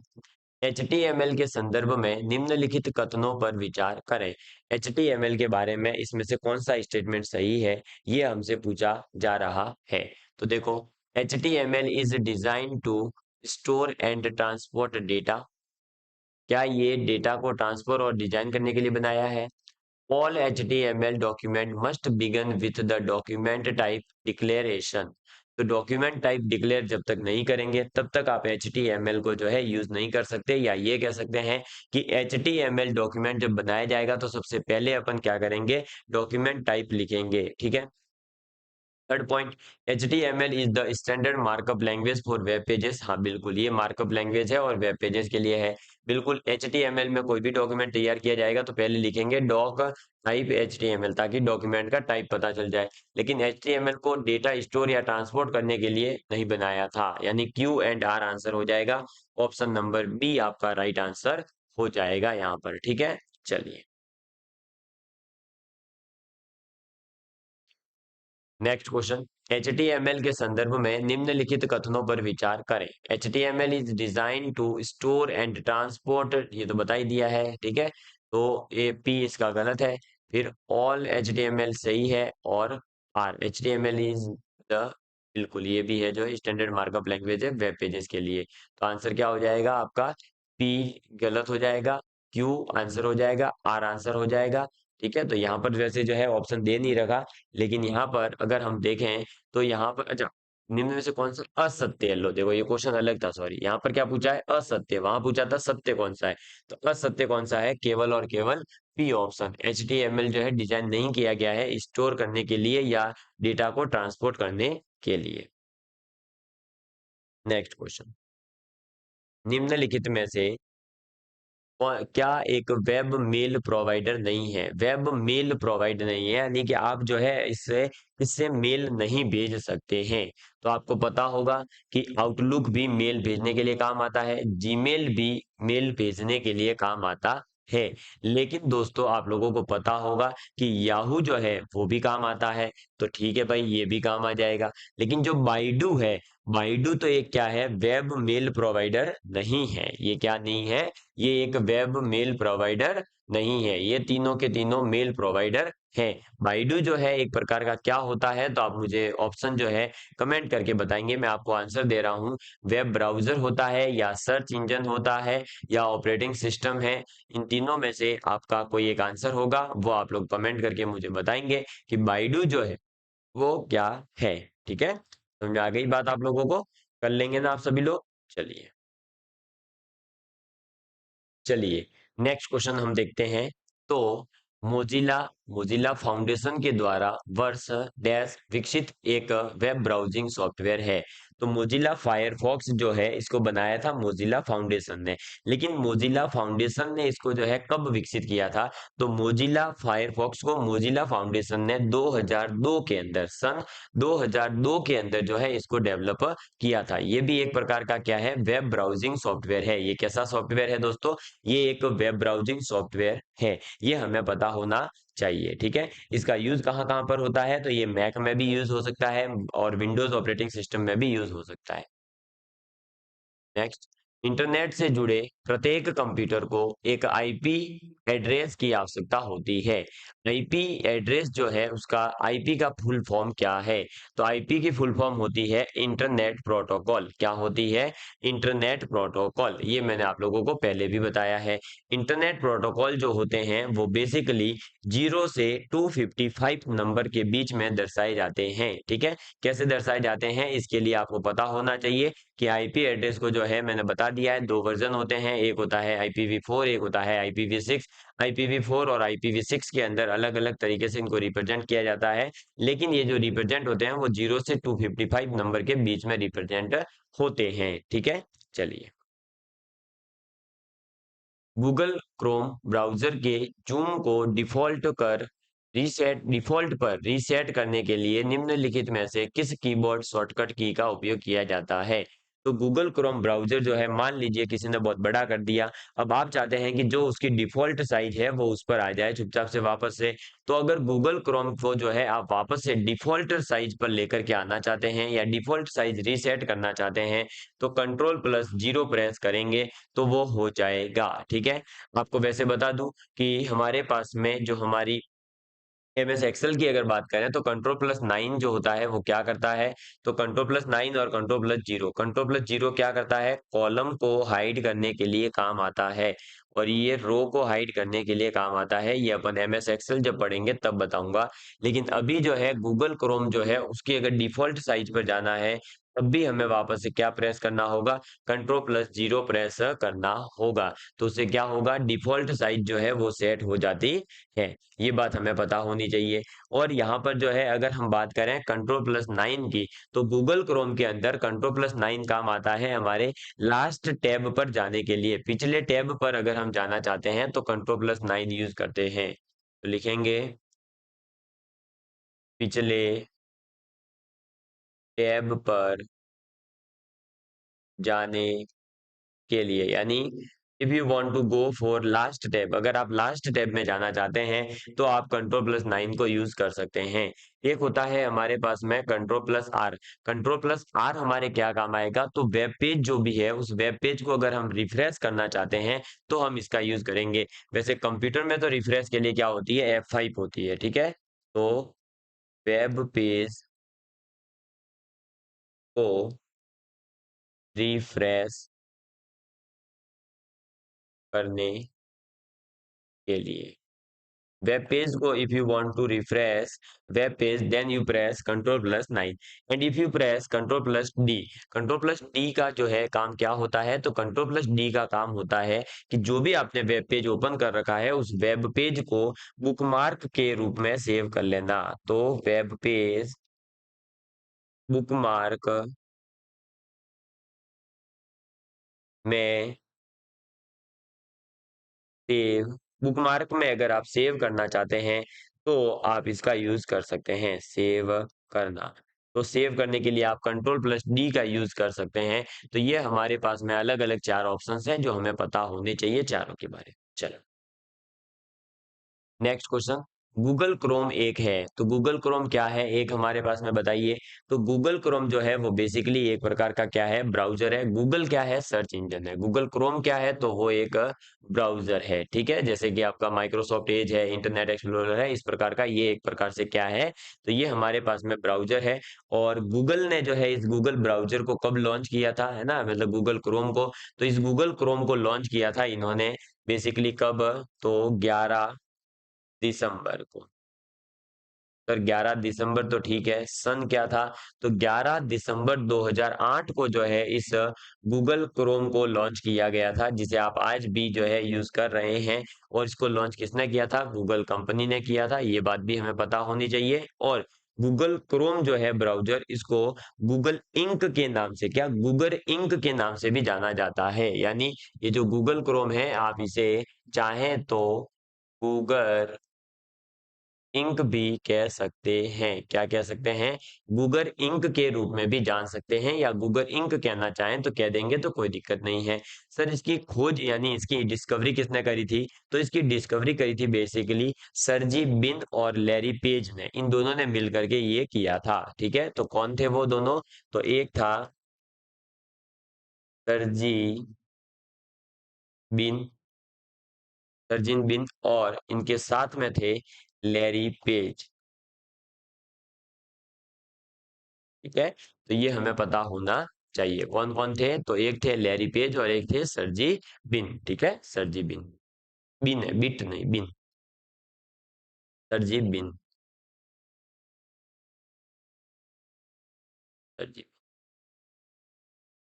HTML के संदर्भ में निम्नलिखित कथनों पर विचार करें। HTML के बारे में इसमें से कौन सा स्टेटमेंट सही है, ये हमसे पूछा जा रहा है। तो देखो, HTML is design to store and transport data. क्या ये डेटा को ट्रांसफर और डिजाइन करने के लिए बनाया है? All HTML document must begin with the document type declaration. तो डॉक्यूमेंट टाइप डिक्लेयर जब तक नहीं करेंगे तब तक आप HTML को जो है यूज नहीं कर सकते, या ये कह सकते हैं कि HTML डॉक्यूमेंट जब बनाया जाएगा तो सबसे पहले अपन क्या करेंगे, डॉक्यूमेंट टाइप लिखेंगे। ठीक है। Third point, HTML is the standard markup language for web pages. हाँ बिल्कुल, ये मार्कअप लैंग्वेज है और वेब पेजेस के लिए है। बिल्कुल, HTML में कोई भी डॉक्यूमेंट तैयार किया जाएगा तो पहले लिखेंगे डॉक टाइप HTML, ताकि डॉक्यूमेंट का टाइप पता चल जाए। लेकिन HTML को डेटा स्टोर या ट्रांसपोर्ट करने के लिए नहीं बनाया था, यानी Q&R आंसर हो जाएगा। ऑप्शन नंबर बी आपका राइट आंसर हो जाएगा यहाँ पर। ठीक है, चलिए नेक्स्ट क्वेश्चन। HTML के संदर्भ में निम्नलिखित कथनों पर विचार करें। HTML is design to store and transport, ये तो बता ही दिया है। ठीक है, तो ए पी इसका गलत है। फिर ऑल HTML सही है, और आर HTML इज द, बिल्कुल ये भी है, जो स्टैंडर्ड मार्कअप लैंग्वेज है वेब पेजेस के लिए। तो आंसर क्या हो जाएगा आपका, पी गलत हो जाएगा, क्यू आंसर हो जाएगा, आर आंसर हो जाएगा। ठीक है, तो यहाँ पर वैसे जो है ऑप्शन दे नहीं रखा, लेकिन यहाँ पर अगर हम देखें तो यहाँ पर, अच्छा, निम्न में से कौन सा असत्य है, लो देखो ये क्वेश्चन अलग था, सॉरी, यहाँ पर क्या पूछा है, असत्य, वहां पूछा था सत्य कौन सा है। तो असत्य कौन सा है, केवल और केवल पी ऑप्शन। HTML जो है डिजाइन नहीं किया गया है स्टोर करने के लिए या डेटा को ट्रांसपोर्ट करने के लिए। नेक्स्ट क्वेश्चन, निम्नलिखित में से क्या एक वेब मेल प्रोवाइडर नहीं है? वेब मेल प्रोवाइडर नहीं है, यानी कि आप जो है इससे इससे मेल नहीं भेज सकते हैं। तो आपको पता होगा कि आउटलुक भी मेल भेजने के लिए काम आता है, जीमेल भी मेल भेजने के लिए काम आता है। लेकिन दोस्तों आप लोगों को पता होगा कि याहू जो है वो भी काम आता है। तो ठीक है भाई, ये भी काम आ जाएगा। लेकिन जो बाइडू है, बाइडू तो एक क्या है, वेब मेल प्रोवाइडर नहीं है। ये क्या नहीं है, ये एक वेब मेल प्रोवाइडर नहीं है। ये तीनों के तीनों मेल प्रोवाइडर है। बाइडू जो है एक प्रकार का क्या होता है, तो आप मुझे ऑप्शन जो है कमेंट करके बताएंगे, मैं आपको आंसर दे रहा हूँ। वेब ब्राउजर होता है, या सर्च इंजन होता है, या ऑपरेटिंग सिस्टम है। इन तीनों में से आपका कोई एक आंसर होगा, वो आप लोग कमेंट करके मुझे बताएंगे कि बाइडू जो है वो क्या है। ठीक है, समझ आ गई बात आप लोगों को? कर लेंगे ना आप सभी लोग? चलिए चलिए नेक्स्ट क्वेश्चन हम देखते हैं। तो मोजिला मोजिला फाउंडेशन के द्वारा वर्ष डैश विकसित एक वेब ब्राउजिंग सॉफ्टवेयर है। तो मोजिला फायरफॉक्स जो है इसको बनाया था मोजिला फाउंडेशन ने। लेकिन मोजिला फाउंडेशन ने इसको जो है कब विकसित किया था, तो मोजिला फायरफॉक्स को मोजिला फाउंडेशन ने 2002 के अंदर, सन 2002 के अंदर जो है इसको डेवलप किया था। ये भी एक प्रकार का क्या है, वेब ब्राउजिंग सॉफ्टवेयर है। ये कैसा सॉफ्टवेयर है दोस्तों, ये एक वेब ब्राउजिंग सॉफ्टवेयर है। ये हमें पता होना चाहिए। ठीक है, इसका यूज कहाँ कहाँ पर होता है, तो ये मैक में भी यूज हो सकता है और विंडोज ऑपरेटिंग सिस्टम में भी यूज हो सकता है। नेक्स्ट, इंटरनेट से जुड़े प्रत्येक कंप्यूटर को एक आईपी एड्रेस की आवश्यकता होती है। आईपी एड्रेस जो है उसका, आईपी का फुल फॉर्म क्या है, तो आईपी की फुल फॉर्म होती है इंटरनेट प्रोटोकॉल। क्या होती है, इंटरनेट प्रोटोकॉल। ये मैंने आप लोगों को पहले भी बताया है। इंटरनेट प्रोटोकॉल जो होते हैं वो बेसिकली 0 से 255 नंबर के बीच में दर्शाए जाते हैं। ठीक है, कैसे दर्शाए जाते हैं इसके लिए आपको पता होना चाहिए कि आईपी एड्रेस को जो है मैंने बता दिया है, दो वर्जन होते हैं, एक होता है IPv4, एक होता है IPv6। IPv4 और IPv6 के अंदर अलग अलग तरीके से इनको रिप्रेजेंट किया जाता है। लेकिन ये जो रिप्रेजेंट होते हैं वो 0 से 255 नंबर के बीच में रिप्रेजेंट होते हैं। ठीक है, चलिए गूगल क्रोम ब्राउजर के जूम को डिफॉल्ट पर रीसेट करने के लिए निम्नलिखित में से किस कीबोर्ड शॉर्टकट की का उपयोग किया जाता है। तो गूगल क्रोम ब्राउजर जो है, मान लीजिए किसी ने बहुत बड़ा कर दिया, अब आप चाहते हैं कि जो उसकी डिफॉल्ट साइज है वो उस पर आ जाए चुपचाप से वापस से। तो अगर गूगल क्रोम को जो है आप वापस से डिफॉल्ट साइज पर लेकर के आना चाहते हैं या डिफॉल्ट साइज रीसेट करना चाहते हैं, तो Ctrl+0 प्रेस करेंगे तो वो हो जाएगा। ठीक है, आपको वैसे बता दूं कि हमारे पास में जो हमारी एमएस एक्सेल की अगर बात करें तो कंट्रोल+9 जो होता है वो क्या करता है, तो कंट्रोल+9 और कंट्रोल+0, कंट्रोल+0 क्या करता है, कॉलम को हाइड करने के लिए काम आता है और ये रो को हाइड करने के लिए काम आता है। ये अपन एमएस एक्सेल जब पढ़ेंगे तब बताऊंगा। लेकिन अभी जो है गूगल क्रोम जो है उसकी अगर डिफॉल्ट साइज पर जाना है तब भी हमें वापस से क्या प्रेस करना होगा, कंट्रोल+0 प्रेस करना होगा। तो उससे क्या होगा, डिफॉल्ट साइज जो है वो सेट हो जाती है। ये बात हमें पता होनी चाहिए। और यहाँ पर जो है अगर हम बात करें कंट्रोल+9 की, तो गूगल क्रोम के अंदर कंट्रोल+9 काम आता है हमारे लास्ट टैब पर जाने के लिए। पिछले टैब पर अगर हम जाना चाहते हैं तो कंट्रोल+9 यूज करते हैं। तो लिखेंगे पिछले टैब पर जाने के लिए, यानी if you want to go for last tab, अगर आप लास्ट टैब में जाना चाहते हैं तो आप कंट्रोल+9 को यूज कर सकते हैं। एक होता है हमारे पास में कंट्रोल+R। कंट्रोल+R हमारे क्या काम आएगा, तो वेब पेज जो भी है उस वेब पेज को अगर हम रिफ्रेश करना चाहते हैं तो हम इसका यूज करेंगे। वैसे कंप्यूटर में तो रिफ्रेश के लिए क्या होती है, F5 होती है, ठीक है। तो वेब पेज को रिफ्रेश करने के लिए, वेब पेज को if you want to refresh web page then you press control plus nine and if you press control plus D. Control plus D का जो है काम क्या होता है, तो कंट्रोल+D का काम होता है कि जो भी आपने वेब पेज ओपन कर रखा है उस वेब पेज को बुकमार्क के रूप में सेव कर लेना। तो वेब पेज बुकमार्क में सेव, बुकमार्क में अगर आप सेव करना चाहते हैं तो आप इसका यूज कर सकते हैं, सेव करना। तो सेव करने के लिए आप कंट्रोल+D का यूज कर सकते हैं। तो ये हमारे पास में अलग अलग चार ऑप्शंस हैं जो हमें पता होने चाहिए चारों के बारे में। चलो नेक्स्ट क्वेश्चन, गूगल क्रोम एक है, तो गूगल क्रोम क्या है, एक हमारे पास में बताइए। तो गूगल क्रोम जो है वो बेसिकली एक प्रकार का क्या है, ब्राउजर है। गूगल क्या है, सर्च इंजन है। गूगल क्रोम क्या है, तो वो एक ब्राउजर है, ठीक है। जैसे कि आपका माइक्रोसॉफ्ट एज है, इंटरनेट एक्सप्लोरर है, इस प्रकार का ये एक प्रकार से क्या है, तो ये हमारे पास में ब्राउजर है। और गूगल ने जो है इस गूगल ब्राउजर को कब लॉन्च किया था, है ना, मतलब गूगल क्रोम को, तो इस गूगल क्रोम को लॉन्च किया था इन्होंने बेसिकली कब, तो 11 दिसंबर को। सर 11 दिसंबर तो ठीक है, सन क्या था, तो 11 दिसंबर 2008 को जो है इस गूगल क्रोम को लॉन्च किया गया था, जिसे आप आज भी जो है यूज कर रहे हैं। और इसको लॉन्च किसने किया था, गूगल कंपनी ने किया था, ये बात भी हमें पता होनी चाहिए। और गूगल क्रोम जो है ब्राउजर, इसको गूगल इंक के नाम से, क्या, गूगल इंक के नाम से भी जाना जाता है। यानी ये जो गूगल क्रोम है आप इसे चाहें तो गूगल इंक भी कह सकते हैं, क्या कह सकते हैं, गूगल इंक के रूप में भी जान सकते हैं, या गूगल इंक कहना चाहें तो कह देंगे, तो कोई दिक्कत नहीं है। सर इसकी खोज यानी इसकी डिस्कवरी किसने करी थी, तो इसकी डिस्कवरी करी थी बेसिकली सर्जी बिन और लैरी पेज ने, इन दोनों ने मिल करके ये किया था, ठीक है। तो कौन थे वो दोनों, तो एक था सर्जी बिन, सर्जिन बिन, और इनके साथ में थे लैरी पेज, ठीक है। तो ये हमें पता होना चाहिए कौन कौन थे, तो एक थे लैरी पेज और एक थे सर्जी बिन, ठीक है, सर्जी बिन, बिन है, बिट नहीं, बिन, सर्जी बिन, सर्जी।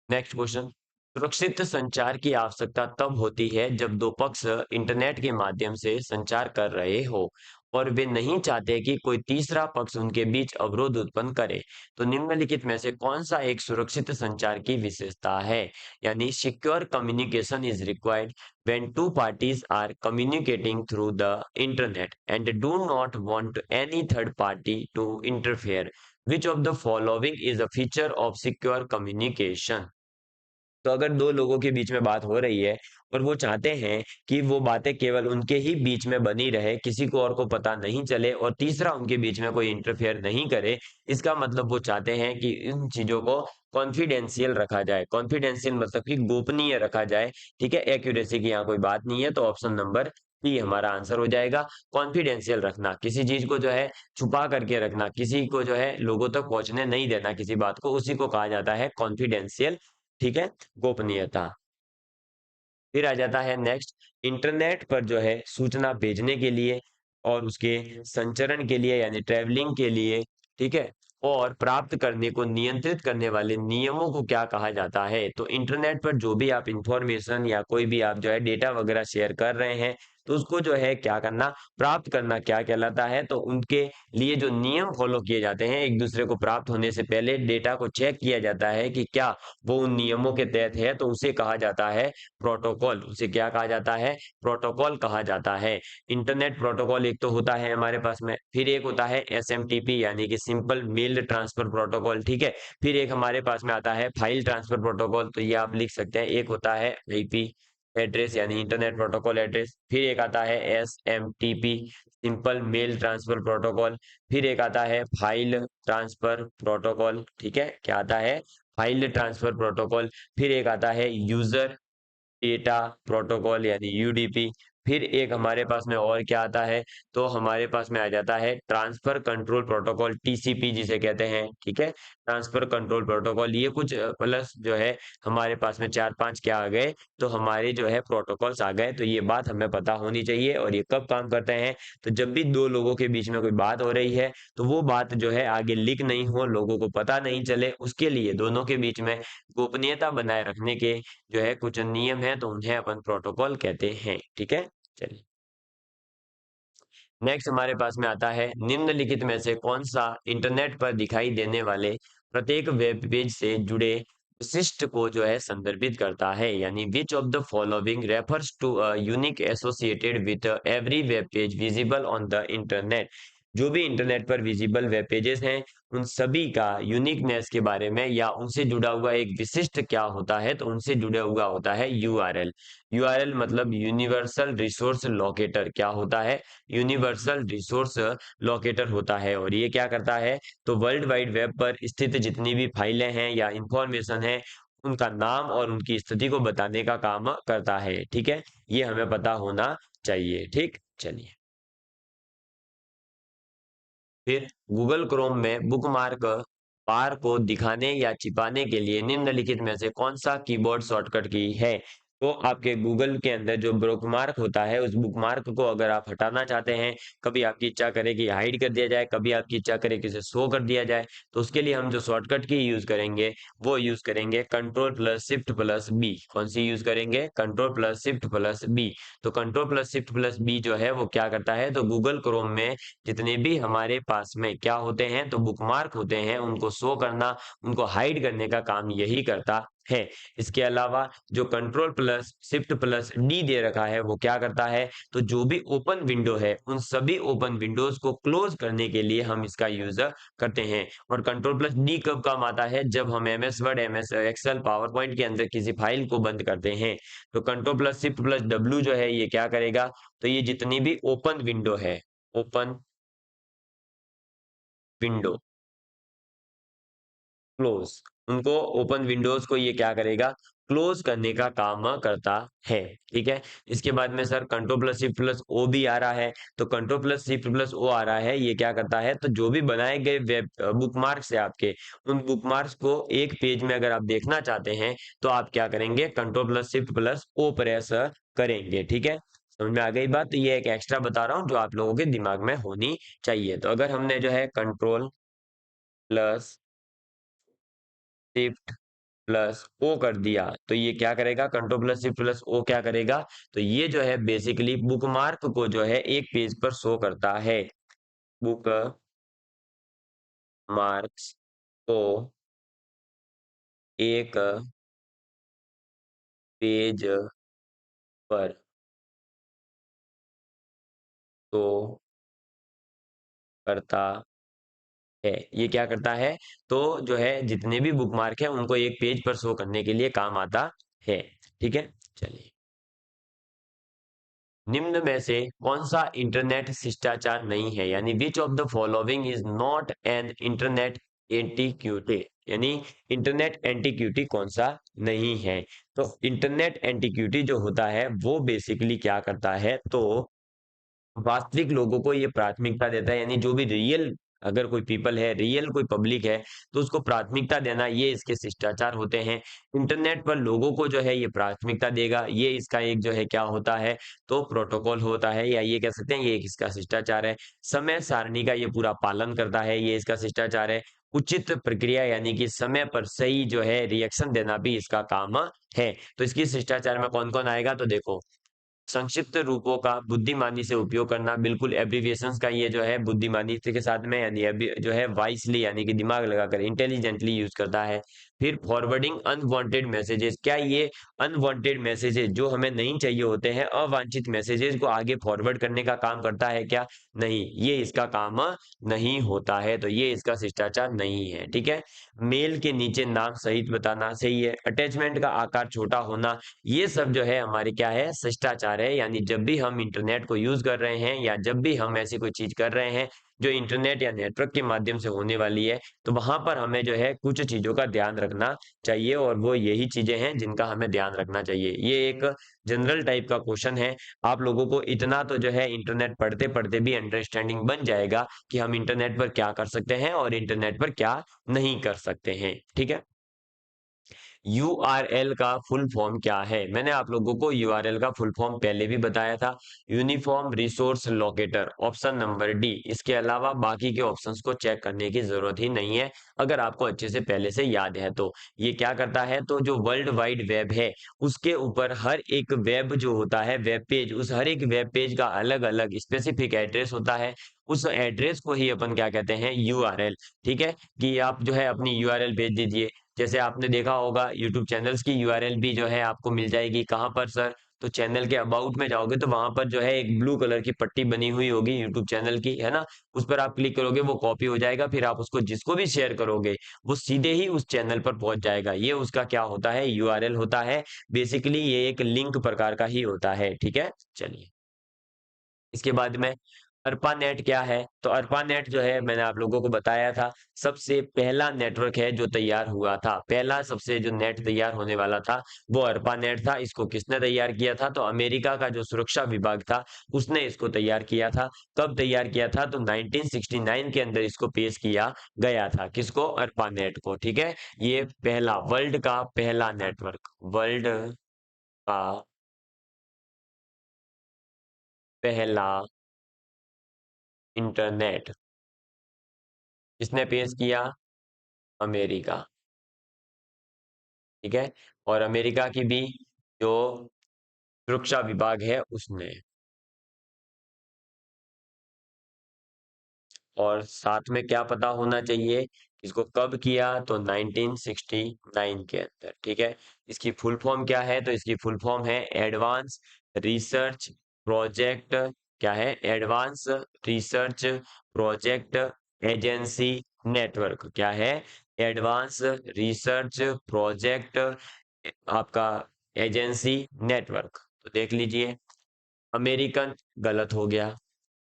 नेक्स्ट क्वेश्चन, सुरक्षित संचार की आवश्यकता तब होती है जब दो पक्ष इंटरनेट के माध्यम से संचार कर रहे हो और वे नहीं चाहते कि कोई तीसरा पक्ष उनके बीच अवरोध उत्पन्न करे। तो निम्नलिखित में से कौन सा एक सुरक्षित संचार की विशेषता है, यानी secure communication is required when two parties are communicating through the internet and do not want any third party to interfere. Which of the following is a feature of secure communication? तो अगर दो लोगों के बीच में बात हो रही है और वो चाहते हैं कि वो बातें केवल उनके ही बीच में बनी रहे, किसी को और को पता नहीं चले और तीसरा उनके बीच में कोई इंटरफेयर नहीं करे, इसका मतलब वो चाहते हैं कि इन चीजों को कॉन्फिडेंशियल रखा जाए। कॉन्फिडेंशियल मतलब कि गोपनीय रखा जाए, ठीक है। एक्यूरेसी की यहाँ कोई बात नहीं है, तो ऑप्शन नंबर सी हमारा आंसर हो जाएगा। कॉन्फिडेंशियल रखना, किसी चीज को जो है छुपा करके रखना, किसी को जो है लोगों तक पहुंचने नहीं देना किसी बात को, उसी को कहा जाता है कॉन्फिडेंशियल। ठीक है, गोपनीयता। फिर आ जाता है नेक्स्ट, इंटरनेट पर जो है सूचना भेजने के लिए और उसके संचरण के लिए यानी ट्रैवलिंग के लिए, ठीक है, और प्राप्त करने को नियंत्रित करने वाले नियमों को क्या कहा जाता है? तो इंटरनेट पर जो भी आप इंफॉर्मेशन या कोई भी आप जो है डेटा वगैरह शेयर कर रहे हैं, तो उसको जो है क्या करना, प्राप्त करना क्या कहलाता है? तो उनके लिए जो नियम फॉलो किए जाते हैं, एक दूसरे को प्राप्त होने से पहले डेटा को चेक किया जाता है कि क्या वो उन नियमों के तहत है, तो उसे कहा जाता है प्रोटोकॉल। उसे क्या कहा जाता है? प्रोटोकॉल कहा जाता है। इंटरनेट प्रोटोकॉल एक तो होता है हमारे पास में, फिर एक होता है एसएमटीपी यानी कि सिंपल मेल ट्रांसफर प्रोटोकॉल, ठीक है। फिर एक हमारे पास में आता है फाइल ट्रांसफर प्रोटोकॉल, तो ये आप लिख सकते हैं। एक होता है आईपी एड्रेस यानी इंटरनेट प्रोटोकॉल एड्रेस, फिर एक आता है SMTP simple mail transfer protocol, फिर एक आता है फाइल ट्रांसफर प्रोटोकॉल, ठीक है, क्या आता है? File transfer protocol. फिर एक आता है यूजर डेटा प्रोटोकॉल यानी यूडीपी। फिर एक हमारे पास में और क्या आता है? तो हमारे पास में आ जाता है ट्रांसफर कंट्रोल प्रोटोकॉल, टीसीपी जिसे कहते हैं, ठीक है, ट्रांसफर कंट्रोल प्रोटोकॉल। ये कुछ प्लस जो है हमारे पास में चार पांच क्या आ गए, तो हमारे जो है प्रोटोकॉल्स आ गए। तो ये बात हमें पता होनी चाहिए। और ये कब काम करते हैं? तो जब भी दो लोगों के बीच में कोई बात हो रही है, तो वो बात जो है आगे लीक नहीं हो, लोगों को पता नहीं चले, उसके लिए दोनों के बीच में गोपनीयता बनाए रखने के जो है कुछ नियम है, तो उन्हें अपन प्रोटोकॉल कहते हैं, ठीक है। चलिए, नेक्स्ट हमारे पास में आता है, निम्नलिखित में से कौन सा इंटरनेट पर दिखाई देने वाले प्रत्येक वेब पेज से जुड़े विशिष्ट को जो है संदर्भित करता है? यानी which of the following refers to a unique associated with every web page visible on the internet? जो भी इंटरनेट पर विजिबल वेब पेजेस हैं, उन सभी का यूनिकनेस के बारे में या उनसे जुड़ा हुआ एक विशिष्ट क्या होता है? तो उनसे जुड़ा हुआ होता है यूआरएल। यूआरएल मतलब यूनिवर्सल रिसोर्स लोकेटर। क्या होता है? यूनिवर्सल रिसोर्स लोकेटर होता है। और ये क्या करता है? तो वर्ल्ड वाइड वेब पर स्थित जितनी भी फाइलें हैं या इंफॉर्मेशन है, उनका नाम और उनकी स्थिति को बताने का काम करता है, ठीक है। ये हमें पता होना चाहिए, ठीक। चलिए, फिर गूगल क्रोम में बुकमार्क बार को दिखाने या छिपाने के लिए निम्नलिखित में से कौन सा कीबोर्ड शॉर्टकट की है? तो आपके गूगल के अंदर जो बुकमार्क होता है, उस बुकमार्क को अगर आप हटाना चाहते हैं, कभी आपकी इच्छा करे कि हाइड कर दिया जाए, कभी आपकी इच्छा करे कि इसे शो कर दिया जाए, तो उसके लिए हम जो शॉर्टकट की यूज करेंगे, वो यूज करेंगे control plus shift plus B. कौन सी यूज करेंगे? Control plus shift plus B. तो control plus shift plus B जो है वो क्या करता है? तो गूगल क्रोम में जितने भी हमारे पास में क्या होते हैं, तो बुकमार्क होते हैं, उनको शो करना, उनको हाइड करने का काम यही करता है। इसके अलावा जो control plus shift plus D दे रखा है, वो क्या करता है? तो जो भी ओपन विंडो है, उन सभी ओपन विंडोज को क्लोज करने के लिए हम इसका यूज करते हैं। और कंट्रोल प्लस डी कब काम आता है? जब हम MS Word, MS Excel, PowerPoint के अंदर किसी फाइल को बंद करते हैं। तो control plus shift plus W जो है, ये क्या करेगा? तो ये जितनी भी ओपन विंडो है, ओपन विंडो क्लोज, उनको ओपन विंडोज को ये क्या करेगा? क्लोज करने का काम करता है, ठीक है। इसके बाद में sir control plus shift plus O भी आ रहा है। तो control plus shift plus O आ रहा है, ये क्या करता है? तो जो भी बनाए गए वेब बुकमार्क्स है आपके, उन बुकमार्क्स को एक पेज में अगर आप देखना चाहते हैं, तो आप क्या करेंगे? Control plus shift plus O press करेंगे, ठीक है। समझ में आ गई बात? तो ये एक एक्स्ट्रा बता रहा हूँ जो आप लोगों के दिमाग में होनी चाहिए। तो अगर हमने जो है control plus shift plus O कर दिया, तो ये क्या करेगा? Control plus shift plus O क्या करेगा? तो ये जो है बेसिकली बुकमार्क को जो है एक पेज पर शो करता है। बुक मार्क्स को एक पेज पर शो करता है। ये क्या करता है? तो जो है जितने भी बुकमार्क है, उनको एक पेज पर शो करने के लिए काम आता है, ठीक है। चलिए, निम्न में से कौन सा इंटरनेट शिष्टाचार नहीं है? यानी which of the following is not an internet etiquette? यानी इंटरनेट एंटीक्यूटी कौन सा नहीं है? तो इंटरनेट एंटीक्यूटी जो होता है, वो बेसिकली क्या करता है? तो वास्तविक लोगों को ये प्राथमिकता देता है, यानी जो भी रियल अगर कोई पीपल है, रियल कोई पब्लिक है, तो उसको प्राथमिकता देना, ये इसके शिष्टाचार होते हैं। इंटरनेट पर लोगों को जो है ये प्राथमिकता देगा, ये इसका एक जो है क्या होता है, तो प्रोटोकॉल होता है, या ये कह सकते हैं ये एक इसका शिष्टाचार है। समय सारणी का ये पूरा पालन करता है, ये इसका शिष्टाचार है। उचित प्रक्रिया यानी कि समय पर सही जो है रिएक्शन देना भी इसका काम है। तो इसकी शिष्टाचार में कौन कौन आएगा, तो देखो, संक्षिप्त रूपों का बुद्धिमानी से उपयोग करना, बिल्कुल एब्रिविएशंस का ये जो है बुद्धिमानी के साथ में, यानी अभी जो है वाइसली यानी कि दिमाग लगाकर इंटेलिजेंटली यूज करता है। फिर फॉरवर्डिंग अनवांटेड मैसेजेस, क्या ये अनवांटेड मैसेजेस जो हमें नहीं चाहिए होते हैं, अवांछित मैसेजेस को आगे फॉरवर्ड करने का काम करता है क्या, नहीं, ये इसका काम नहीं होता है, तो ये इसका शिष्टाचार नहीं है, ठीक है। मेल के नीचे नाम सहित बताना सही है। अटैचमेंट का आकार छोटा होना, ये सब जो है हमारे क्या है, शिष्टाचार है, यानी जब भी हम इंटरनेट को यूज कर रहे हैं या जब भी हम ऐसी कोई चीज कर रहे हैं जो इंटरनेट या नेटवर्क के माध्यम से होने वाली है, तो वहां पर हमें जो है कुछ चीजों का ध्यान रखना चाहिए, और वो यही चीजें हैं जिनका हमें ध्यान रखना चाहिए। ये एक जनरल टाइप का क्वेश्चन है। आप लोगों को इतना तो जो है इंटरनेट पढ़ते पढ़ते भी अंडरस्टैंडिंग बन जाएगा कि हम इंटरनेट पर क्या कर सकते हैं और इंटरनेट पर क्या नहीं कर सकते हैं, ठीक है। यूआरएल का फुल फॉर्म क्या है, मैंने आप लोगों को यूआरएल का फुल फॉर्म पहले भी बताया था, uniform resource locator, option number D. इसके अलावा बाकी के ऑप्शंस को चेक करने की जरूरत ही नहीं है, अगर आपको अच्छे से पहले से याद है तो। ये क्या करता है, तो जो वर्ल्ड वाइड वेब है उसके ऊपर हर एक वेब जो होता है, वेब पेज, उस हर एक वेब पेज का अलग अलग स्पेसिफिक एड्रेस होता है। उस एड्रेस को ही अपन क्या कहते हैं, यूआरएल, ठीक है। कि आप जो है अपनी यूआरएल भेज दीजिए। जैसे आपने देखा होगा यूट्यूब चैनल्स की यूआरएल भी जो है आपको मिल जाएगी, कहाँ पर सर, तो चैनल के अबाउट में जाओगे तो वहां पर जो है एक ब्लू कलर की पट्टी बनी हुई होगी यूट्यूब चैनल की, है ना। उस पर आप क्लिक करोगे, वो कॉपी हो जाएगा, फिर आप उसको जिसको भी शेयर करोगे वो सीधे ही उस चैनल पर पहुंच जाएगा। ये उसका क्या होता है, यूआरएल होता है। बेसिकली ये एक लिंक प्रकार का ही होता है, ठीक है। चलिए, इसके बाद में अर्पानेट क्या है, तो अर्पानेट जो है मैंने आप लोगों को बताया था, सबसे पहला नेटवर्क है जो तैयार हुआ था, पहला सबसे जो नेट तैयार होने वाला था वो अर्पानेट था। इसको किसने तैयार किया था, तो अमेरिका का जो सुरक्षा विभाग था उसने इसको तैयार किया था। कब तैयार किया था, तो 1969 के अंदर इसको पेश किया गया था, किसको, अर्पानेट को, ठीक है। ये पहला, वर्ल्ड का पहला नेटवर्क, वर्ल्ड का पहला इंटरनेट किसने पेश किया, अमेरिका, ठीक है। और अमेरिका की भी जो सुरक्षा विभाग है उसने, और साथ में क्या पता होना चाहिए, इसको कब किया, तो 1969 के अंदर, ठीक है। इसकी फुल फॉर्म क्या है, तो इसकी फुल फॉर्म है एडवांस रिसर्च प्रोजेक्ट, क्या है, advance research project agency network, क्या है, एडवांस रिसर्च प्रोजेक्ट आपका एजेंसी नेटवर्क। तो देख लीजिए, अमेरिकन गलत हो गया,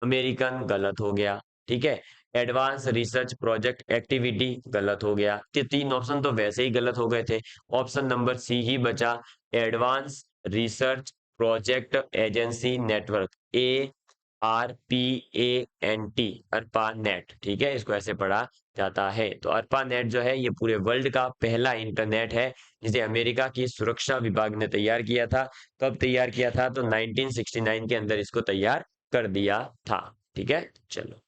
अमेरिकन गलत हो गया, ठीक है। एडवांस रिसर्च प्रोजेक्ट एक्टिविटी गलत हो गया, तो तीन ऑप्शन तो वैसे ही गलत हो गए थे। ऑप्शन नंबर सी ही बचा, advance research project agency network, ARPANET, ARPANET, ठीक है, इसको ऐसे पढ़ा जाता है। तो अर्पानेट जो है ये पूरे वर्ल्ड का पहला इंटरनेट है जिसे अमेरिका की सुरक्षा विभाग ने तैयार किया था। कब तैयार किया था, तो 1969 के अंदर इसको तैयार कर दिया था, ठीक है। चलो,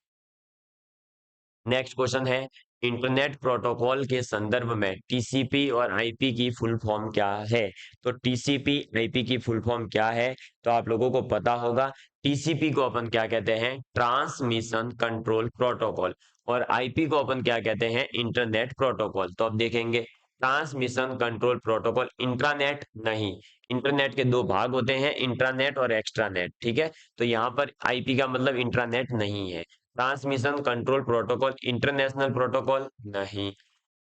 नेक्स्ट क्वेश्चन है, इंटरनेट प्रोटोकॉल के संदर्भ में टीसीपी और आईपी की फुल फॉर्म क्या है, तो टीसीपी आईपी की फुल फॉर्म क्या है, तो आप लोगों को पता होगा। टीसीपी को अपन क्या कहते हैं, ट्रांसमिशन कंट्रोल प्रोटोकॉल, और आईपी को अपन क्या कहते हैं, इंटरनेट प्रोटोकॉल। तो अब देखेंगे, ट्रांसमिशन कंट्रोल प्रोटोकॉल, इंट्रानेट नहीं, इंटरनेट के दो भाग होते हैं, इंट्रानेट और एक्स्ट्रानेट, ठीक है। तो यहाँ पर आईपी का मतलब इंट्रानेट नहीं है। Transmission control protocol international protocol नहीं,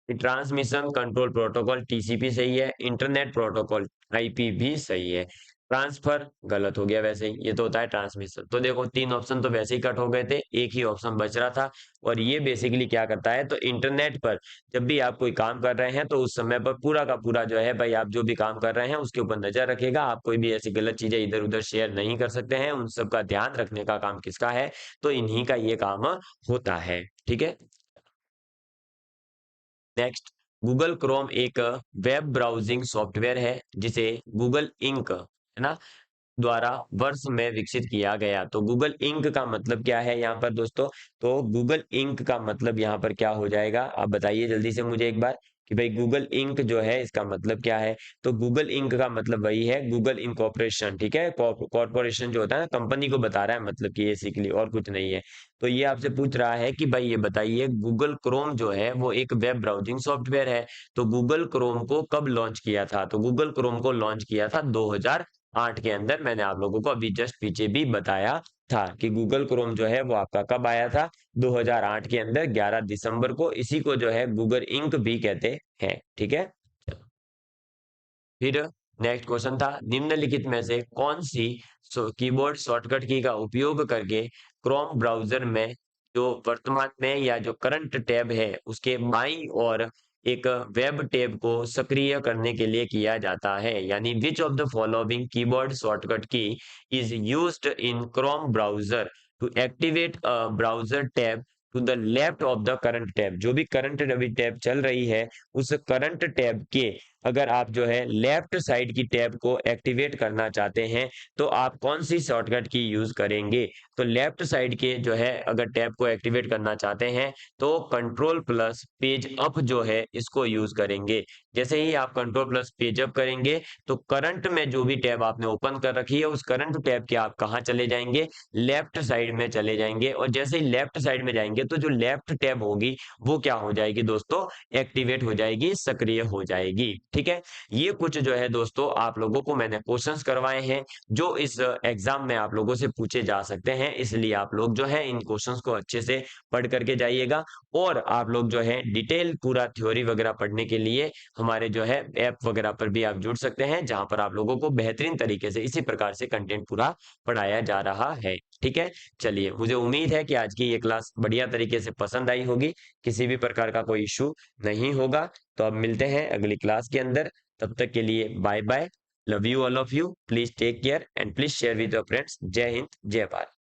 ट्रांसमिशन कंट्रोल प्रोटोकॉल टीसीपी सही है, इंटरनेट प्रोटोकॉल आईपी भी सही है। ट्रांसफर गलत हो गया, वैसे ही ये तो होता है ट्रांसमिशन। तो देखो तीन ऑप्शन तो वैसे ही कट हो गए थे, एक ही ऑप्शन बच रहा था। और ये बेसिकली क्या करता है, तो इंटरनेट पर जब भी आप कोई काम कर रहे हैं तो उस समय पर पूरा का पूरा जो है भाई, आप जो भी काम कर रहे हैं उसके ऊपर नजर रखेगा। आप कोई भी ऐसी गलत चीजें इधर उधर शेयर नहीं कर सकते हैं, उन सब का ध्यान रखने का काम किसका है, तो इन्हीं का ये काम होता है। ठीक है। नेक्स्ट, गूगल क्रोम एक वेब ब्राउजिंग सॉफ्टवेयर है जिसे गूगल इंक, है ना, द्वारा वर्ष में विकसित किया गया। तो गूगल इंक का मतलब क्या है यहाँ पर दोस्तों, तो गूगल इंक का मतलब यहाँ पर क्या हो जाएगा, आप बताइए जल्दी से मुझे एक बार कि भाई गूगल इंक जो है इसका मतलब क्या है। तो गूगल इंक का मतलब वही है गूगल इनकॉर्पोरेशन, ठीक है, कॉर्पोरेशन जो होता है ना, कंपनी को बता रहा है, मतलब कि बेसिकली और कुछ नहीं है। तो ये आपसे पूछ रहा है कि भाई ये बताइए गूगल क्रोम जो है वो एक वेब ब्राउजिंग सॉफ्टवेयर है, तो गूगल क्रोम को कब लॉन्च किया था, तो गूगल क्रोम को लॉन्च किया था 2008 के अंदर। मैंने आप लोगों को अभी जस्ट पीछे भी बताया था कि गूगल क्रोम जो है वो आपका कब आया था, 2008 के अंदर 11 दिसंबर को। इसी को जो है गूगल इंक भी कहते हैं। ठीक है। फिर नेक्स्ट क्वेश्चन था, निम्नलिखित में से कौन सी कीबोर्ड शॉर्टकट की का उपयोग करके क्रोम ब्राउजर में जो वर्तमान में या जो करंट टैब है उसके बाईं और एक वेब टैब को सक्रिय करने के लिए किया जाता है, यानी which of the following keyboard shortcut key is used in Chrome browser to activate a browser tab to the left of the current tab. जो भी करंट अभी टैब चल रही है उस करंट टैब के अगर आप जो है लेफ्ट साइड की टैब को एक्टिवेट करना चाहते हैं तो आप कौन सी शॉर्टकट की यूज करेंगे। तो लेफ्ट साइड के जो है अगर टैब को एक्टिवेट करना चाहते हैं तो कंट्रोल प्लस पेज अप जो है इसको यूज करेंगे। जैसे ही आप कंट्रोल प्लस पेज अप करेंगे तो करंट में जो भी टैब आपने ओपन कर रखी है उस करंट टैब के आप कहाँ चले जाएंगे, लेफ्ट साइड में चले जाएंगे। और जैसे ही लेफ्ट साइड में जाएंगे तो जो लेफ्ट टैब होगी वो क्या हो जाएगी दोस्तों, एक्टिवेट हो जाएगी, सक्रिय हो जाएगी। ठीक है। ये कुछ जो है दोस्तों आप लोगों को मैंने क्वेश्चंस करवाए हैं जो इस एग्जाम में आप लोगों से पूछे जा सकते हैं, इसलिए आप लोग जो है इन क्वेश्चंस को अच्छे से पढ़ करके जाइएगा। और आप लोग जो है डिटेल पूरा थ्योरी वगैरह पढ़ने के लिए हमारे जो है ऐप वगैरह पर भी आप जुड़ सकते हैं, जहां पर आप लोगों को बेहतरीन तरीके से इसी प्रकार से कंटेंट पूरा पढ़ाया जा रहा है। ठीक है। चलिए, मुझे उम्मीद है कि आज की ये क्लास बढ़िया तरीके से पसंद आई होगी, किसी भी प्रकार का कोई इशू नहीं होगा। तो अब मिलते हैं अगली क्लास के अंदर, तब तक के लिए bye bye. Love you all of you, please take care and please share with your friends. जय हिंद, जय भारत।